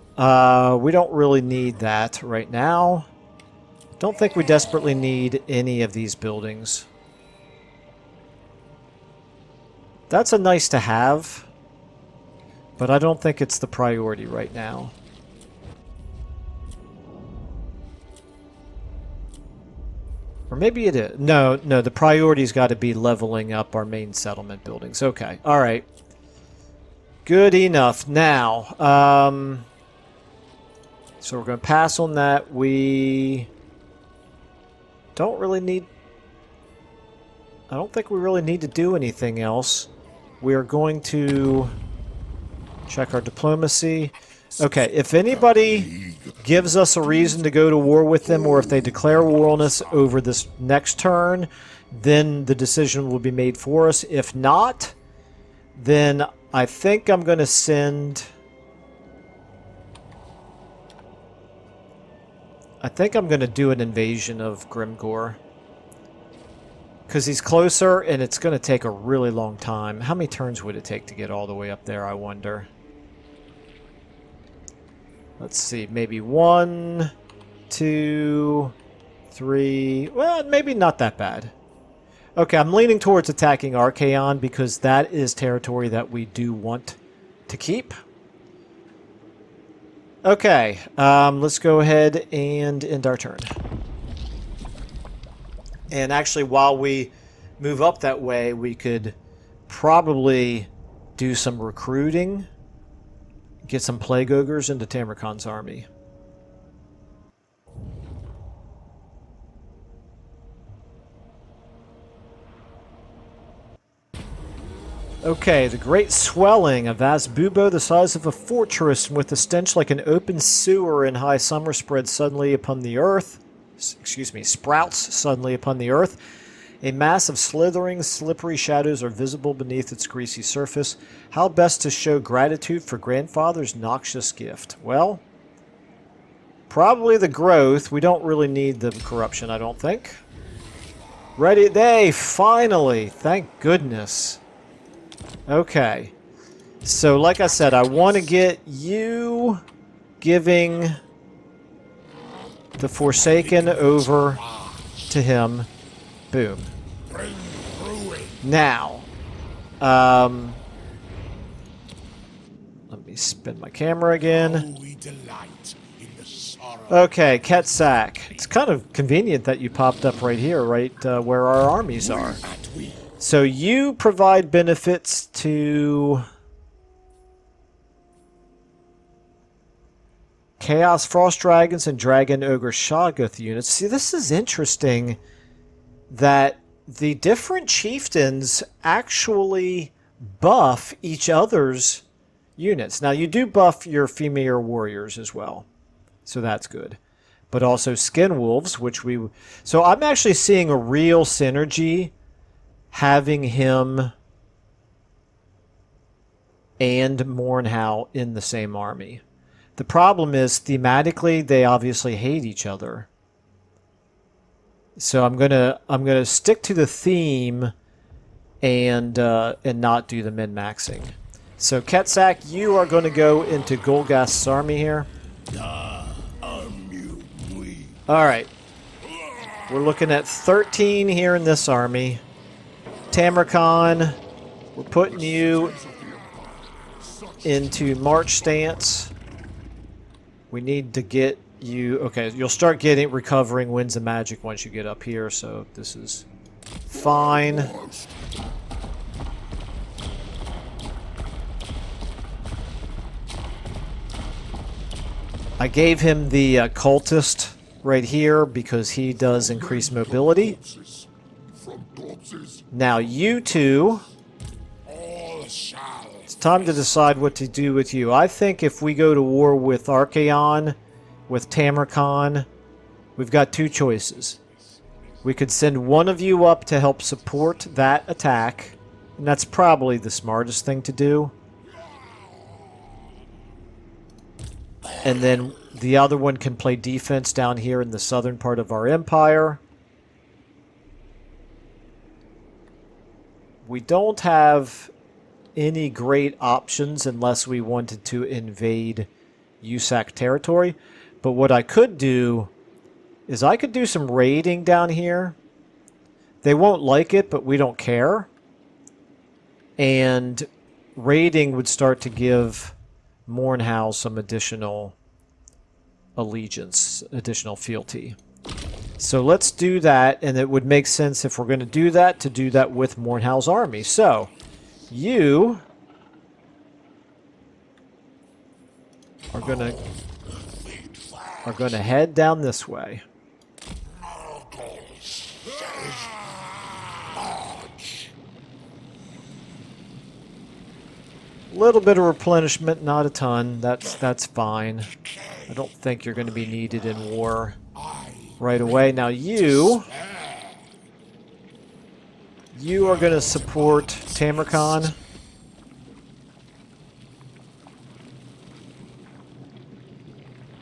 we don't really need that right now. Don't think we desperately need any of these buildings. That's a nice to have, but I don't think it's the priority right now. Or maybe it is. No, the priority's got to be leveling up our main settlement buildings. Okay, all right. Good enough. Now, so we're going to pass on that. We don't really need... I don't think we really need to do anything else. We are going to check our diplomacy. Okay, if anybody gives us a reason to go to war with them, or if they declare war on us over this next turn, then the decision will be made for us. If not, then I think I'm going to send... I think I'm going to do an invasion of Grimgor. Because he's closer, and it's going to take a really long time. How many turns would it take to get all the way up there, I wonder? Let's see, maybe 1, 2, 3... Well, maybe not that bad. Okay, I'm leaning towards attacking Archaon because that is territory that we do want to keep. Okay, let's go ahead and end our turn. And actually, while we move up that way, we could probably do some recruiting. Get some Plague Ogres into Tamurkhan's army. Okay, the great swelling of Azbubo, the size of a fortress, and with a stench like an open sewer in high summer, spreads suddenly upon the earth. Sprouts suddenly upon the earth. A mass of slithering, slippery shadows are visible beneath its greasy surface. How best to show gratitude for grandfather's noxious gift? Well, probably the growth. We don't really need the corruption, I don't think. Ready? They finally! Thank goodness. Okay. So, like I said, I want to get you giving the Forsaken over to him. Boom. Now, let me spin my camera again. Okay, Ketsak. It's kind of convenient that you popped up right here, right where our armies are. So you provide benefits to Chaos Frost Dragons and Dragon Ogre Shoggoth units. See, this is interesting that the different chieftains actually buff each other's units. Now, you do buff your female warriors as well, so that's good. But also skin wolves, which we... So I'm actually seeing a real synergy having him and Mornhow in the same army. The problem is, thematically, they obviously hate each other. So I'm gonna stick to the theme and not do the min-maxing. So Ketsak, you are going to go into Golgast's army here. All right, we're looking at 13 here in this army. Tamurkhan, we're putting you into march stance. We need to get you... Okay, you'll start recovering winds of magic once you get up here, so this is fine. I gave him the cultist right here because he does increase mobility. Now you two, it's time to decide what to do with you. I think if we go to war with Archaon, with Tamurkhan, we've got two choices. We could send one of you up to help support that attack, and that's probably the smartest thing to do. And then the other one can play defense down here in the southern part of our empire. We don't have any great options unless we wanted to invade USAC territory. But what I could do is I could do some raiding down here. They won't like it, but we don't care. And raiding would start to give Mournhouse some additional allegiance, additional fealty. So let's do that, and it would make sense if we're going to do that with Mournhouse army. So, you are going to head down this way. A little bit of replenishment, not a ton. That's fine. I don't think you're going to be needed in war right away. Now you are going to support Tamurkhan.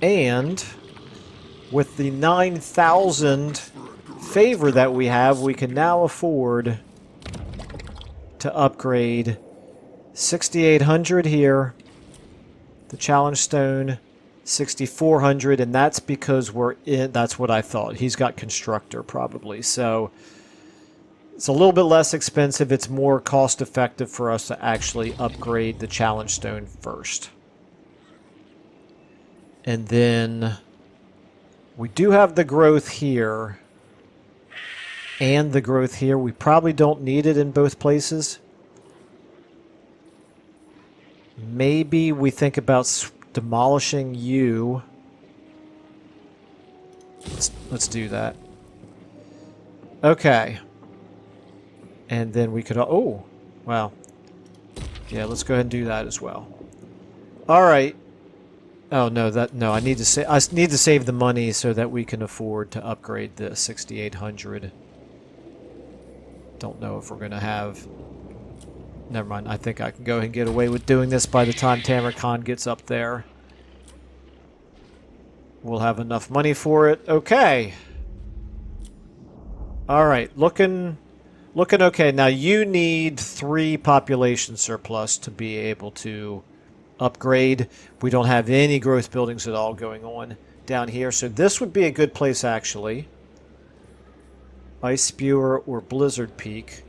And with the 9,000 favor that we have, we can now afford to upgrade 6,800 here, the challenge stone, 6,400, and that's because we're in, that's what I thought. He's got constructor probably, so it's a little bit less expensive. It's more cost effective for us to actually upgrade the challenge stone first. And then we do have the growth here and the growth here. We probably don't need it in both places. Maybe we think about demolishing you. Let's do that. Okay. And then we could... Oh, wow. Yeah, let's go ahead and do that as well. All right. Oh, no, I need to save the money so that we can afford to upgrade the 6,800. Don't know if we're going to have... Never mind, I think I can go ahead and get away with doing this by the time Tamurkhan gets up there. We'll have enough money for it. Okay. Alright, looking okay. Now you need 3 population surplus to be able to upgrade. We don't have any growth buildings at all going on down here, so this would be a good place actually. Ice Spewer or Blizzard Peak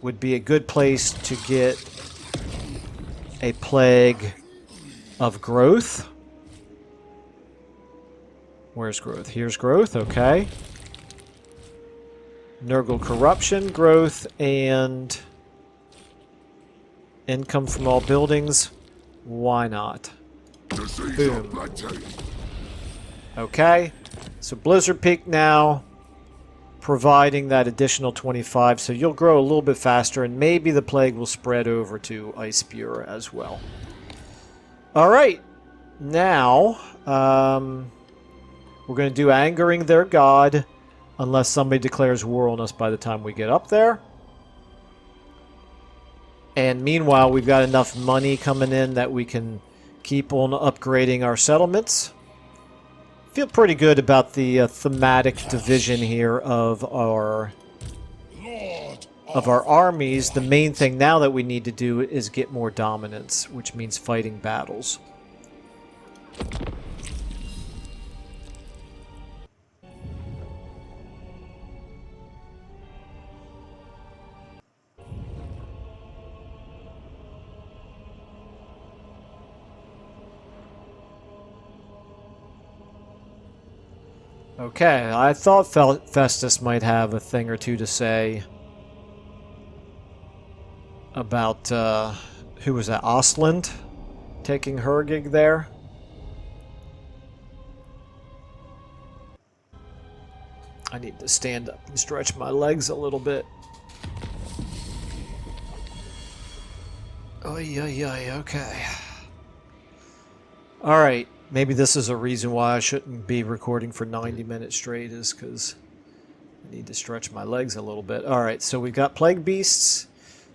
would be a good place to get a plague of growth. Where's growth? Here's growth, okay. Nurgle corruption, growth, and income from all buildings. Why not? Boom. Okay, so Blizzard Peak now providing that additional 25, so you'll grow a little bit faster, and maybe the plague will spread over to Ice Spewer as well. Alright, now we're going to do Angering Their God, unless somebody declares war on us by the time we get up there. And meanwhile, we've got enough money coming in that we can keep on upgrading our settlements. Feel pretty good about the thematic division here of our armies. The main thing now that we need to do is get more dominance, which means fighting battles. Okay, I thought Festus might have a thing or two to say about, who was that, Ostland? Taking her gig there? I need to stand up and stretch my legs a little bit. Oy, oy, oy, okay. Alright. Maybe this is a reason why I shouldn't be recording for 90 minutes straight, is because I need to stretch my legs a little bit. Alright, so we've got Plague Beasts.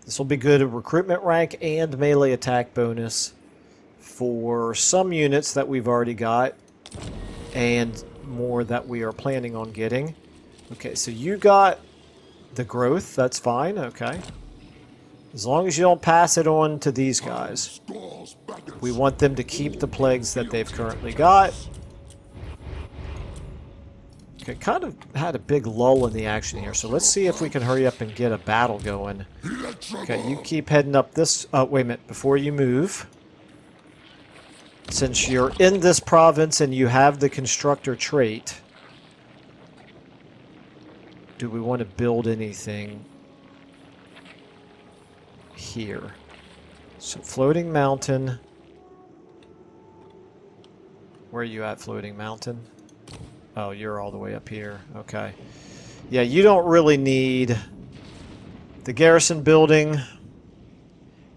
This will be good at recruitment rank and melee attack bonus for some units that we've already got, and more that we are planning on getting. Okay, so you got the growth, that's fine, okay. As long as you don't pass it on to these guys. Scores baggage. We want them to keep the plagues that they've currently got. Okay, kind of had a big lull in the action here, so let's see if we can hurry up and get a battle going. Okay, you keep heading up this... Oh, wait a minute. Before you move, since you're in this province and you have the constructor trait, do we want to build anything here? So, floating mountain. Where are you at, floating mountain? Oh, you're all the way up here. Okay. Yeah, you don't really need the garrison building.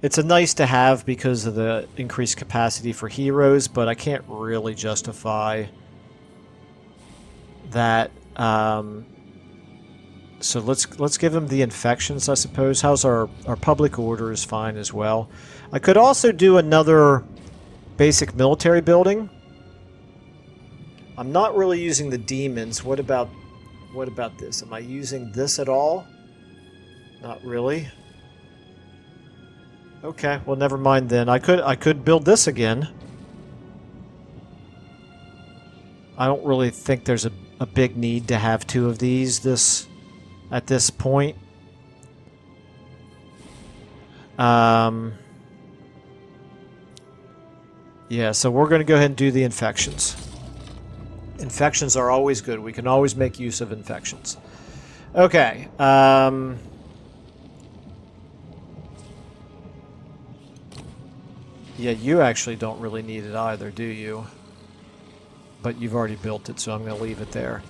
It's a nice to have because of the increased capacity for heroes, but I can't really justify that. So let's give them the infections, I suppose. How's our public order is fine as well. I could also do another basic military building. I'm not really using the demons. What about this? Am I using this at all? Not really. Okay, well never mind then. I could build this again. I don't really think there's a big need to have two of these at this point. Yeah, so we're going to go ahead and do the infections. Infections are always good. We can always make use of infections. Okay. Yeah, you actually don't really need it either, do you? But you've already built it, so I'm going to leave it there.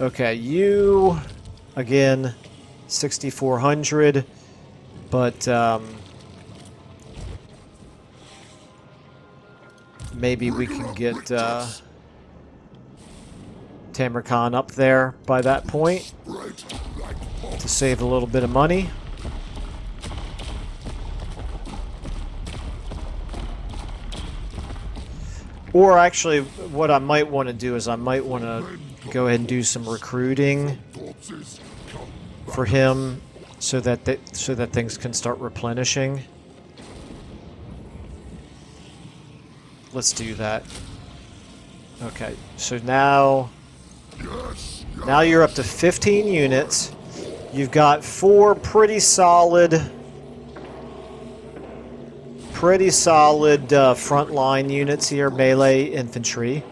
Okay, you, again, 6,400, but maybe we can get Tamurkhan up there by that point to save a little bit of money. Or actually, what I might want to do is I might want to go ahead and do some recruiting for him so that things can start replenishing. Let's do that. Okay, so now you're up to 15 units. You've got 4 pretty solid frontline units here, melee infantry.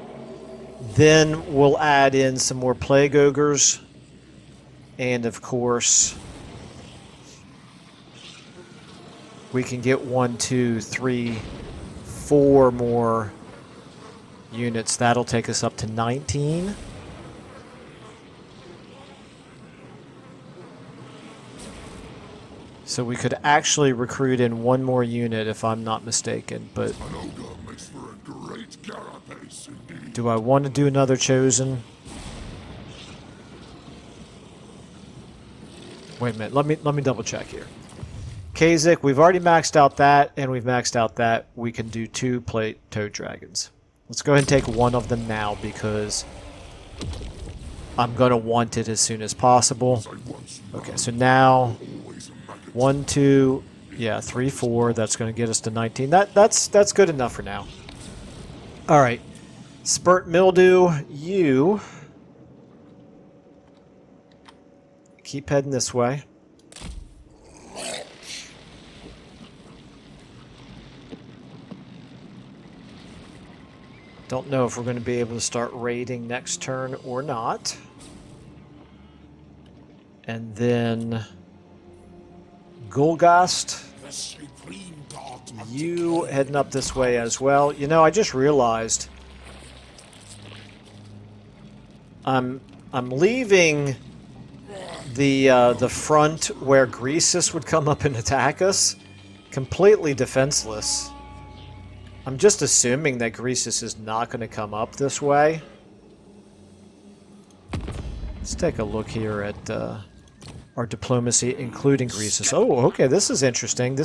Then we'll add in some more plague ogres, and of course we can get 1, 2, 3, 4 more units. That'll take us up to 19. So we could actually recruit in 1 more unit if I'm not mistaken, but do I want to do another chosen? Wait a minute, let me double check here. Kasich, we've already maxed out that, and we've maxed out that. We can do 2 plate toad dragons. Let's go ahead and take 1 of them now because I'm going to want it as soon as possible. Okay, so now 1, 2, yeah, 3, 4. That's going to get us to 19. That's good enough for now. All right, Spurt Mildew, you keep heading this way. Don't know if we're going to be able to start raiding next turn or not. And then Gulgast, you heading up this way as well. You know, I just realized I'm leaving the front where Greasus would come up and attack us completely defenseless. I'm just assuming that Greasus is not going to come up this way. Let's take a look here at our diplomacy, including Greasus. Oh, okay, this is interesting.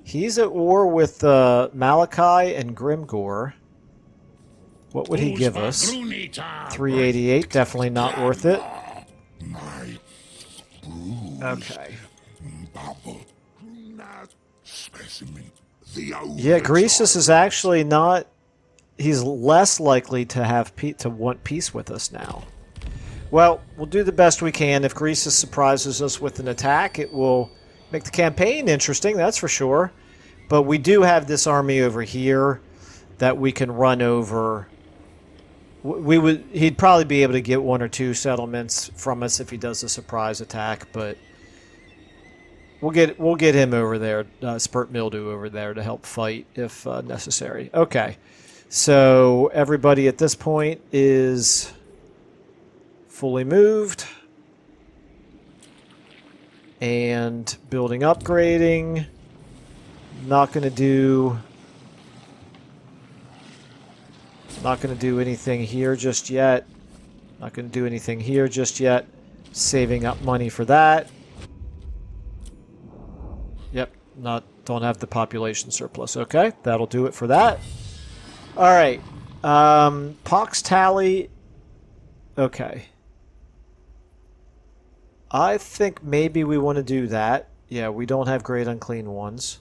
He's at war with Malachi and Grimgor. What would he give us? 388, definitely not worth it. Okay. Yeah, Greasus is actually not... He's less likely to have to want peace with us now. Well, we'll do the best we can. If Greasus surprises us with an attack, it will make the campaign interesting, that's for sure. But we do have this army over here that we can run over. He'd probably be able to get 1 or 2 settlements from us if he does a surprise attack, but we'll get him over there, Spurt Mildew over there to help fight if necessary. Okay, so everybody at this point is fully moved and building, upgrading. Not going to do anything here just yet. Not going to do anything here just yet. Saving up money for that. Yep, don't have the population surplus. Okay, that'll do it for that. All right, Pox Tally. Okay, I think maybe we want to do that. Yeah, we don't have Great Unclean Ones.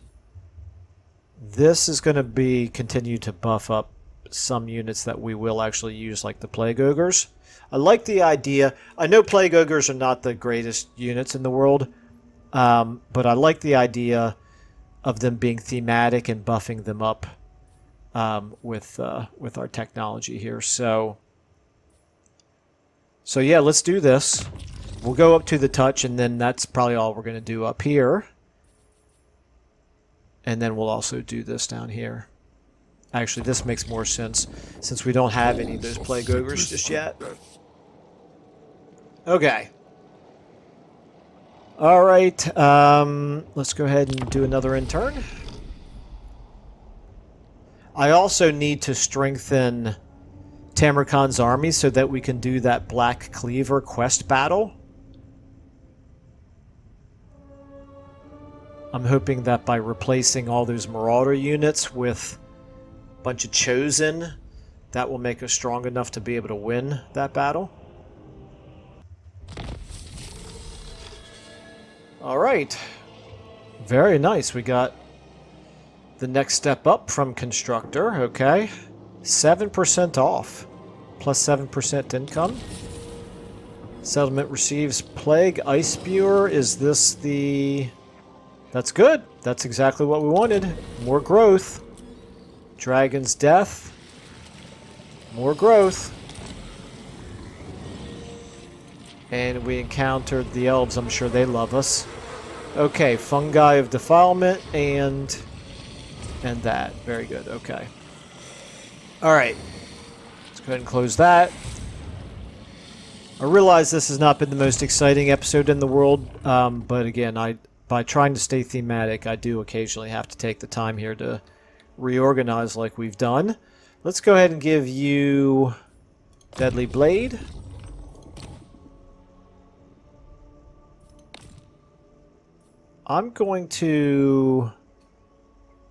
This is going to continue to buff up some units that we will actually use, like the Plague Ogres. I like the idea. I know Plague Ogres are not the greatest units in the world, but I like the idea of them being thematic and buffing them up with our technology here. So yeah, let's do this. We'll go up to the touch, and then that's probably all we're going to do up here. And then we'll also do this down here. Actually, this makes more sense since we don't have any of those Plague Ogres just yet. Okay. All right. Let's go ahead and do another intern. I also need to strengthen Tamurkhan's army so that we can do that Black Cleaver quest battle. I'm hoping that by replacing all those Marauder units with a bunch of Chosen, that will make us strong enough to be able to win that battle. Alright. Very nice. We got the next step up from Constructor. Okay. 7% off. Plus 7% income. Settlement receives Plague Ice Spewer. Is this the... That's good. That's exactly what we wanted. More growth. Dragon's Death. More growth. And we encountered the elves. I'm sure they love us. Okay, Fungi of Defilement and that. Very good. Okay. All right. Let's go ahead and close that. I realize this has not been the most exciting episode in the world, but again, by trying to stay thematic, I do occasionally have to take the time here to reorganize like we've done. Let's go ahead and give you Deadly Blade. I'm going to...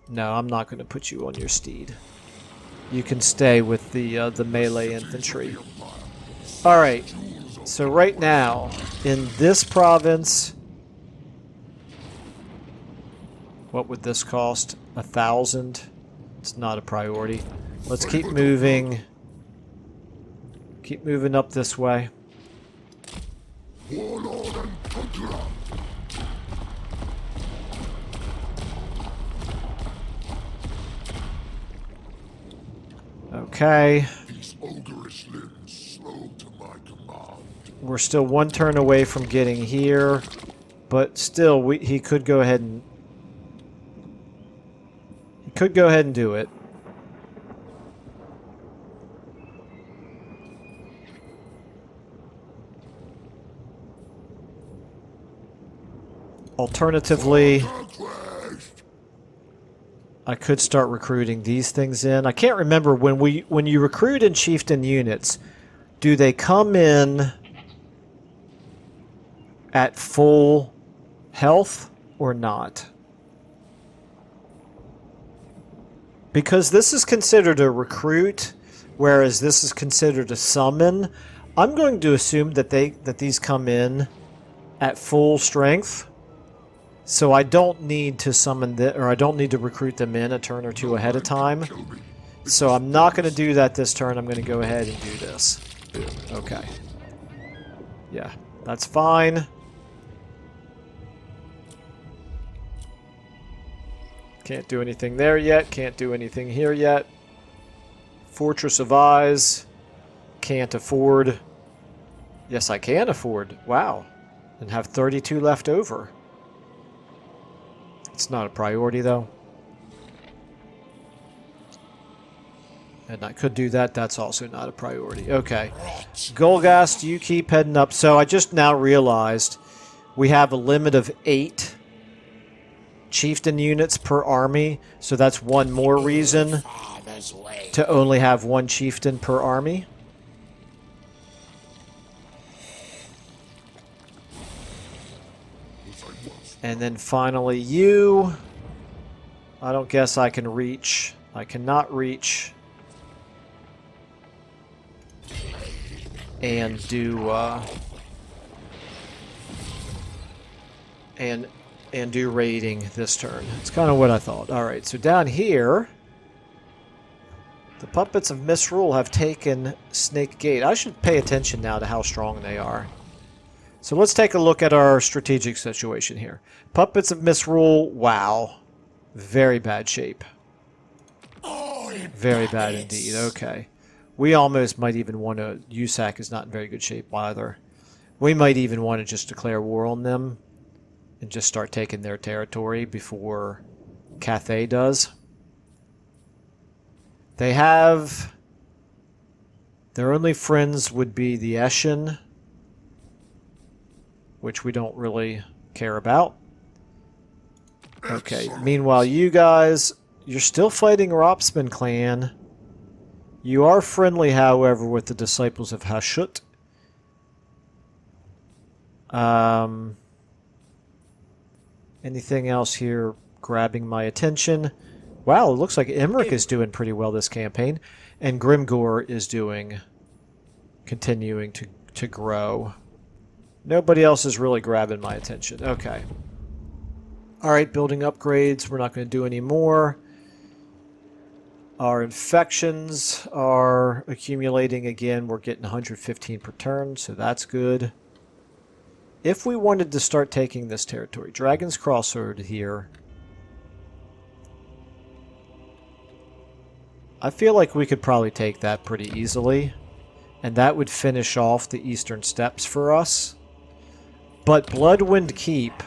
No, I'm not going to put you on your steed. You can stay with the melee infantry. Alright, so right now, in this province... What would this cost? 1,000? It's not a priority. Let's keep moving. Keep moving up this way. Okay. We're still one turn away from getting here, but still, he could go ahead and do it. Alternatively, I could start recruiting these things in. I can't remember when you recruit in chieftain units, do they come in at full health or not? Because this is considered a recruit, whereas this is considered a summon. I'm going to assume that these come in at full strength. So I don't need to summon or I don't need to recruit them in a turn or two ahead of time. So I'm not going to do that this turn. I'm going to go ahead and do this. Boom. Okay. Yeah, that's fine. Can't do anything there yet. Can't do anything here yet. Fortress of Eyes. Can't afford. Yes, I can afford. Wow. And have 32 left over. It's not a priority, though. And I could do that. That's also not a priority. Okay. Golgast, you keep heading up. So I just now realized we have a limit of 8 chieftain units per army. So that's one more reason to only have 1 chieftain per army. And then finally you. I don't guess I can reach. I cannot reach. And do and do raiding this turn. It's kind of what I thought. All right, so down here, the puppets of Misrule have taken Snake Gate. I should pay attention now to how strong they are. So let's take a look at our strategic situation here. Puppets of Misrule, wow, very bad shape. Very bad indeed. Okay. We almost might even want to... USAC is not in very good shape either. We might even want to just declare war on them and just start taking their territory before Cathay does. They have... Their only friends would be the Eshin, which we don't really care about. Okay, meanwhile you guys, you're still fighting Ropsman clan. You are friendly, however, with the Disciples of Hashut. Anything else here grabbing my attention? Wow, it looks like Emmerich is doing pretty well this campaign. And Grimgor is continuing to grow. Nobody else is really grabbing my attention. Okay. Alright, building upgrades. We're not going to do any more. Our infections are accumulating again. We're getting 115 per turn, so that's good. If we wanted to start taking this territory, Dragon's Crossroad here. I feel like we could probably take that pretty easily. And that would finish off the Eastern Steppes for us. But Bloodwind Keep...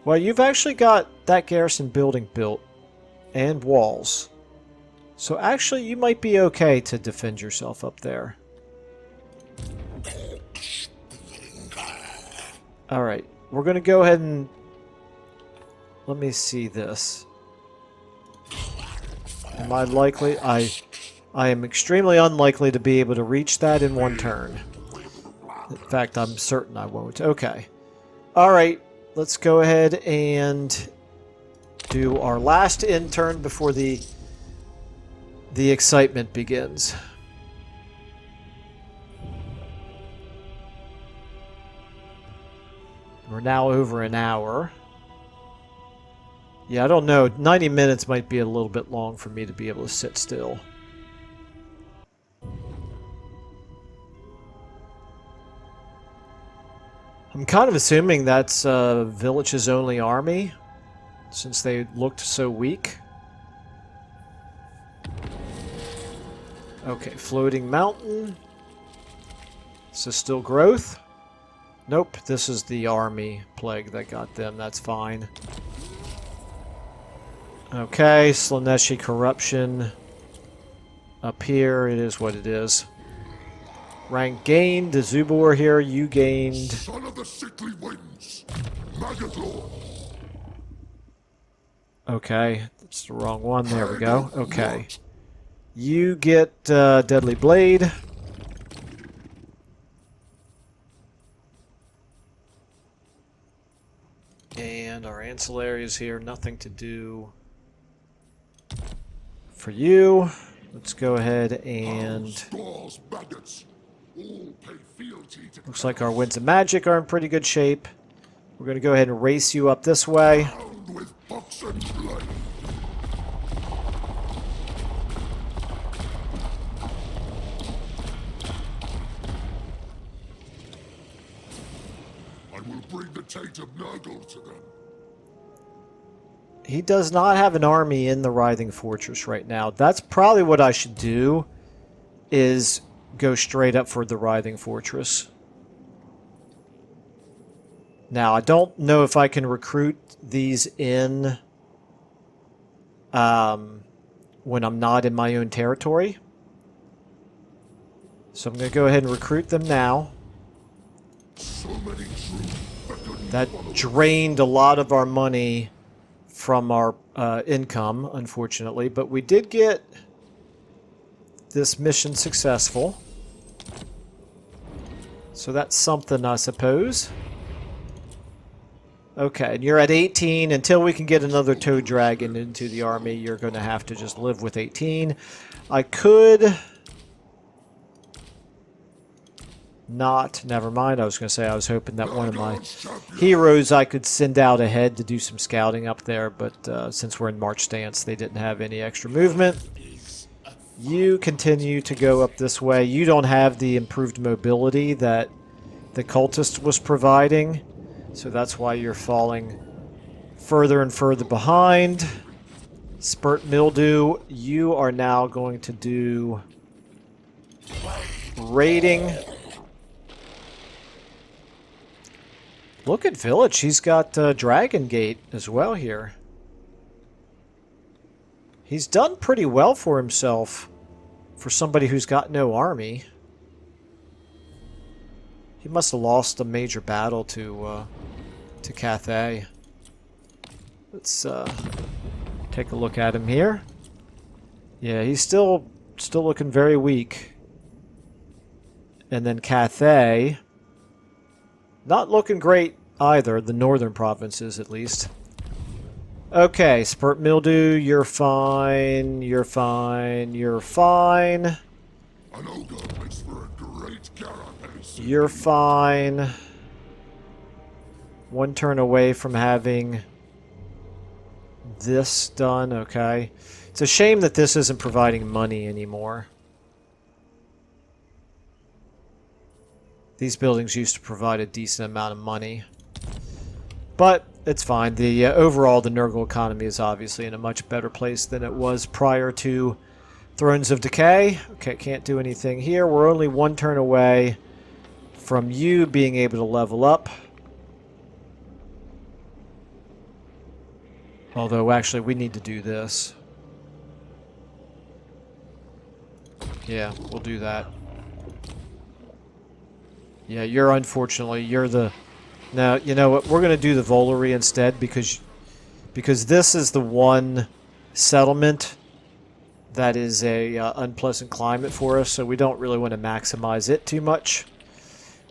Well, you've actually got that garrison building built. And walls. So actually, you might be okay to defend yourself up there. Alright, we're going to go ahead and... Let me see this. Am I likely? I am extremely unlikely to be able to reach that in one turn. In fact, I'm certain I won't. Okay. Alright, let's go ahead and... do our last turn before the excitement begins. We're now over an hour. Yeah, I don't know. 90 minutes might be a little bit long for me to be able to sit still. I'm kind of assuming that's Villach's only army, since they looked so weak. Okay, Floating Mountain. This is still growth. Nope, this is the army plague that got them. That's fine. Okay, Slaneshi Corruption. Up here, it is what it is. Rank gained. The Zubor here, you gained. Son of the sickly winds, Maggot Lord. Okay, that's the wrong one. There we go. Okay. You get Deadly Blade. And our ancillaries here, nothing to do for you. Let's go ahead and... Looks like our Winds of Magic are in pretty good shape. We're going to go ahead and race you up this way. Bound with box and blade. I will bring the taint of Nurgle to them. He does not have an army in the Writhing Fortress right now. That's probably what I should do, is go straight up for the Writhing Fortress. Now, I don't know if I can recruit these in when I'm not in my own territory. So I'm going to go ahead and recruit them now. So many troops That drained a lot of our money from our income, unfortunately. But we did get this mission successful. So that's something, I suppose. Okay, and you're at 18. Until we can get another Toad Dragon into the army, you're going to have to just live with 18. I could... not. Never mind. I was going to say I was hoping that one of my heroes I could send out ahead to do some scouting up there, but since we're in March stance, they didn't have any extra movement. You continue to go up this way. You don't have the improved mobility that the cultist was providing, so that's why you're falling further and further behind. Spurt Mildew, you are now going to do raiding. Look at Village. He's got Dragon Gate as well here. He's done pretty well for himself for somebody who's got no army. He must have lost a major battle to Cathay. Let's take a look at him here. Yeah, he's still looking very weak. And then Cathay, not looking great either, the northern provinces at least. Okay, Spurt Mildew, you're fine, you're fine, you're fine. An ogre makes for a great carapace. You're fine. One turn away from having this done, okay. It's a shame that this isn't providing money anymore. These buildings used to provide a decent amount of money. But it's fine. The overall, the Nurgle economy is obviously in a much better place than it was prior to Thrones of Decay. Okay, can't do anything here. We're only one turn away from you being able to level up. Although, actually, we need to do this. Yeah, we'll do that. Yeah, unfortunately, you're the... Now, you know what? We're going to do the Volary instead because this is the one settlement that is a unpleasant climate for us, so we don't really want to maximize it too much.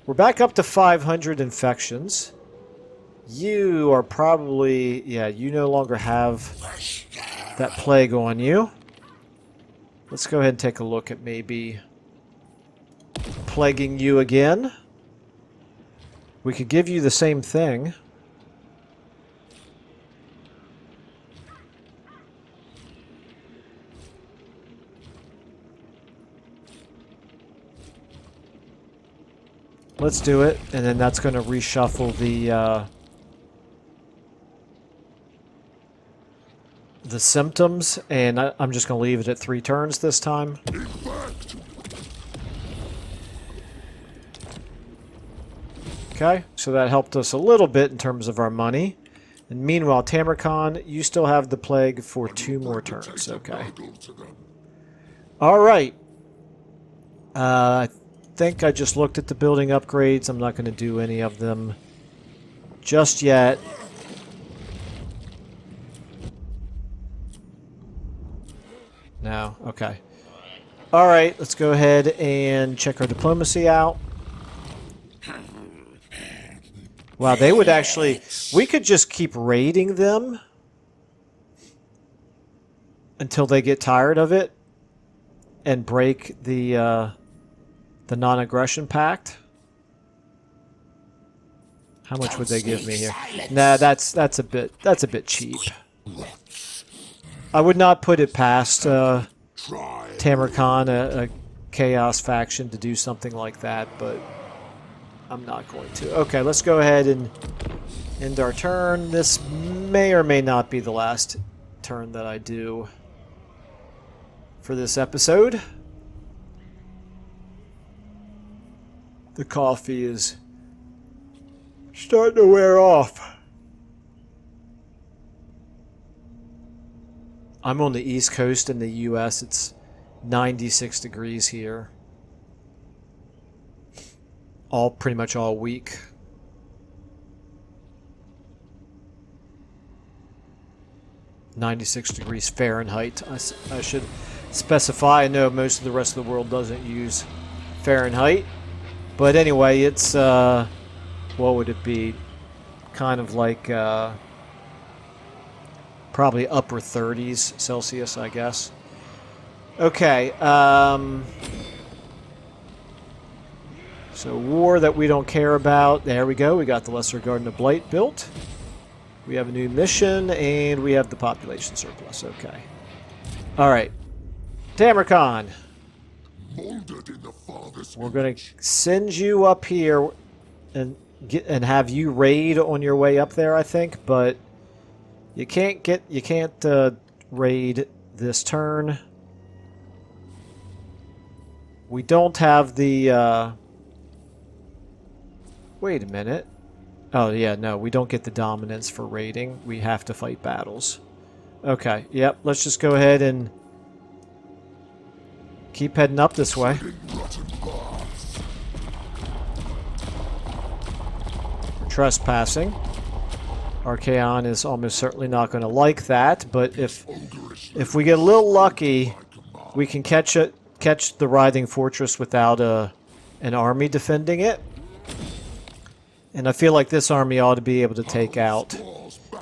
We're back up to 500 infections. You are probably... Yeah, you no longer have that plague on you. Let's go ahead and take a look at maybe plaguing you again. We could give you the same thing. Let's do it, and then that's going to reshuffle the symptoms, and I'm just going to leave it at 3 turns this time. Okay, so that helped us a little bit in terms of our money. And meanwhile, Tamurkhan, you still have the plague for 2 more turns. Okay. All right. I think I just looked at the building upgrades. I'm not going to do any of them just yet. No? Okay. All right, let's go ahead and check our diplomacy out. Wow, they would actually... We could just keep raiding them until they get tired of it and break the non-aggression pact. How much would they give me here? Nah, that's a bit cheap. I would not put it past Tamurkhan, a Chaos faction, to do something like that, but I'm not going to. Okay, let's go ahead and end our turn. This may or may not be the last turn that I do for this episode. The coffee is starting to wear off. I'm on the East Coast in the US. It's 96 degrees here. Pretty much all week. (96 degrees Fahrenheit). I should specify. I know most of the rest of the world doesn't use Fahrenheit. But anyway, it's, what would it be? Kind of like, probably upper 30s Celsius, I guess. Okay, so war that we don't care about. There we go. We got the Lesser Garden of Blight built. We have a new mission, and we have the population surplus. Okay. All right. Tamurkhan. We're going to send you up here and have you raid on your way up there, I think, but you can't raid this turn. We don't have the wait a minute. Oh yeah, no, we don't get the dominance for raiding. We have to fight battles. Okay, yep, let's just go ahead and keep heading up this way. Trespassing. Archaon is almost certainly not going to like that, but if we get a little lucky, we can catch the Writhing Fortress without an army defending it. And I feel like this army ought to be able to take out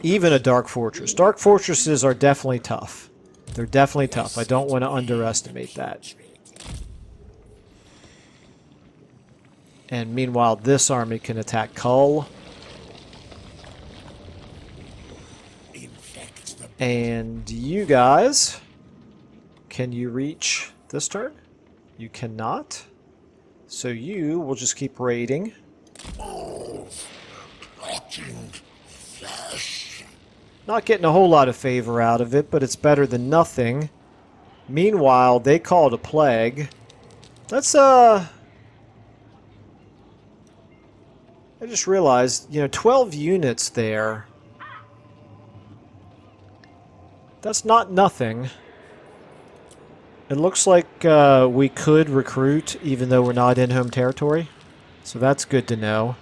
even a Dark Fortress. Dark Fortresses are definitely tough. They're definitely tough. I don't want to underestimate that. And meanwhile, this army can attack Kull. And you guys, can you reach this turn? You cannot. So you will just keep raiding. Not getting a whole lot of favor out of it, but it's better than nothing. Meanwhile, they called a plague. That's, I just realized, 12 units there. That's not nothing. It looks like we could recruit, even though we're not in home territory. So that's good to know.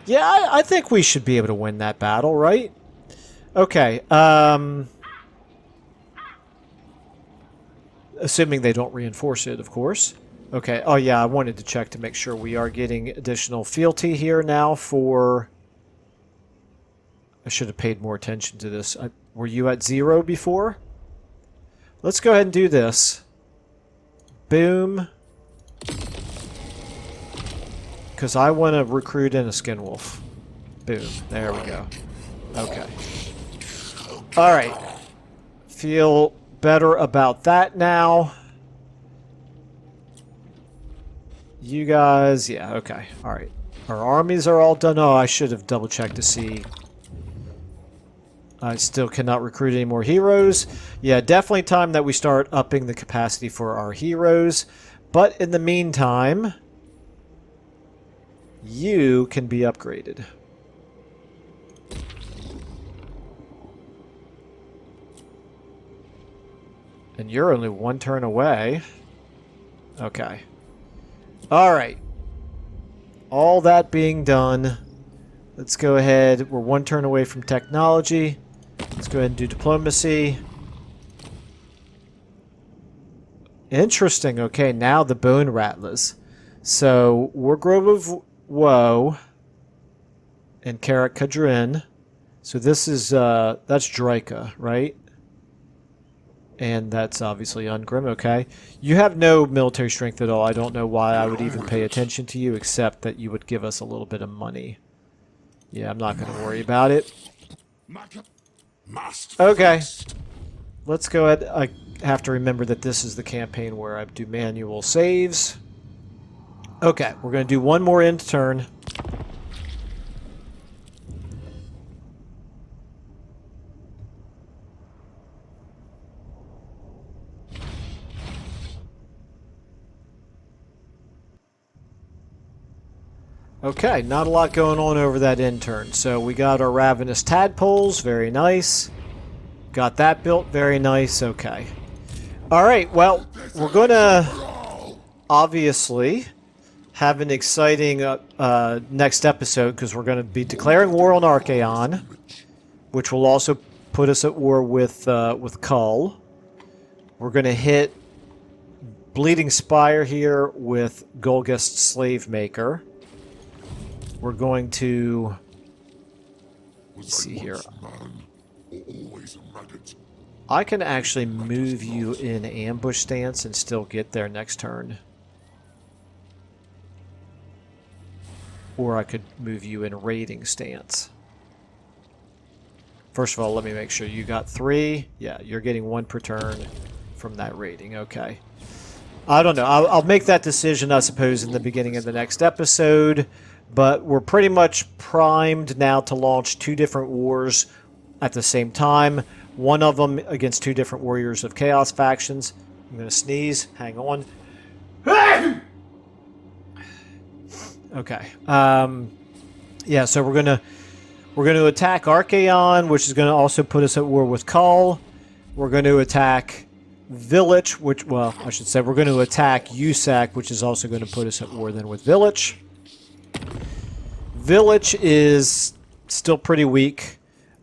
Yeah, I think we should be able to win that battle, right? Okay, assuming they don't reinforce it, of course. Okay, oh yeah, I wanted to check to make sure we are getting additional fealty here now for... I should have paid more attention to this. Were you at 0 before? Let's go ahead and do this. Boom. Because I want to recruit in a Skinwolf. Boom. There we go. Okay. Alright. Feel better about that now. You guys... Yeah, okay. Alright. Our armies are all done. Oh, I should have double-checked to see... I still cannot recruit any more heroes. Yeah, definitely time that we start upping the capacity for our heroes. But in the meantime, you can be upgraded. And you're only one turn away. Okay. Alright. All that being done, let's go ahead. We're one turn away from technology. Let's go ahead and do diplomacy. Interesting. Okay, now the Bone Rattlers. So, Wargrove of Woe and Karak Kadrin. So this is, that's Draika, right? And that's obviously Ungrim, okay. You have no military strength at all. I don't know why I would even pay attention to you, except that you would give us a little bit of money. Yeah, I'm not going to worry about it. Must Okay. feast. Let's go ahead. I have to remember that this is the campaign where I do manual saves. Okay, we're going to do one more end turn. Okay, not a lot going on over that end turn. So we got our ravenous tadpoles, very nice. Got that built, very nice. Okay. All right, well, we're going to obviously have an exciting next episode because we're going to be declaring war on Archaon, which will also put us at war with Kull. We're going to hit Bleeding Spire here with Golgust Slave Maker. We're going to see here. I can actually move you in ambush stance and still get there next turn. Or I could move you in raiding stance. First of all, let me make sure you got 3. Yeah, you're getting 1 per turn from that raiding. Okay. I don't know. I'll make that decision, I suppose, in the beginning of the next episode. But we're pretty much primed now to launch 2 different wars at the same time. One of them against 2 different Warriors of Chaos factions. I'm going to sneeze. Hang on. Okay. Yeah, so we're gonna attack Archaon, which is going to also put us at war with Kull. We're going to attack Village, which, well, I should say we're going to attack USAC, which is also going to put us at war then with Village. Village is still pretty weak.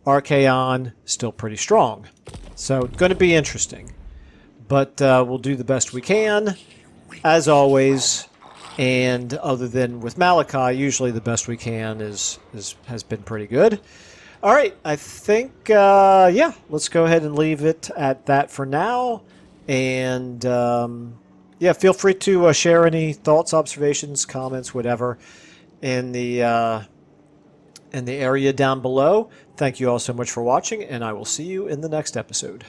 Archaon still pretty strong. So it's going to be interesting. But we'll do the best we can, as always. And other than with Malachi, usually the best we can has been pretty good. All right, I think, yeah, let's go ahead and leave it at that for now. And, yeah, feel free to share any thoughts, observations, comments, whatever, in the area down below. Thank you all so much for watching, and I will see you in the next episode.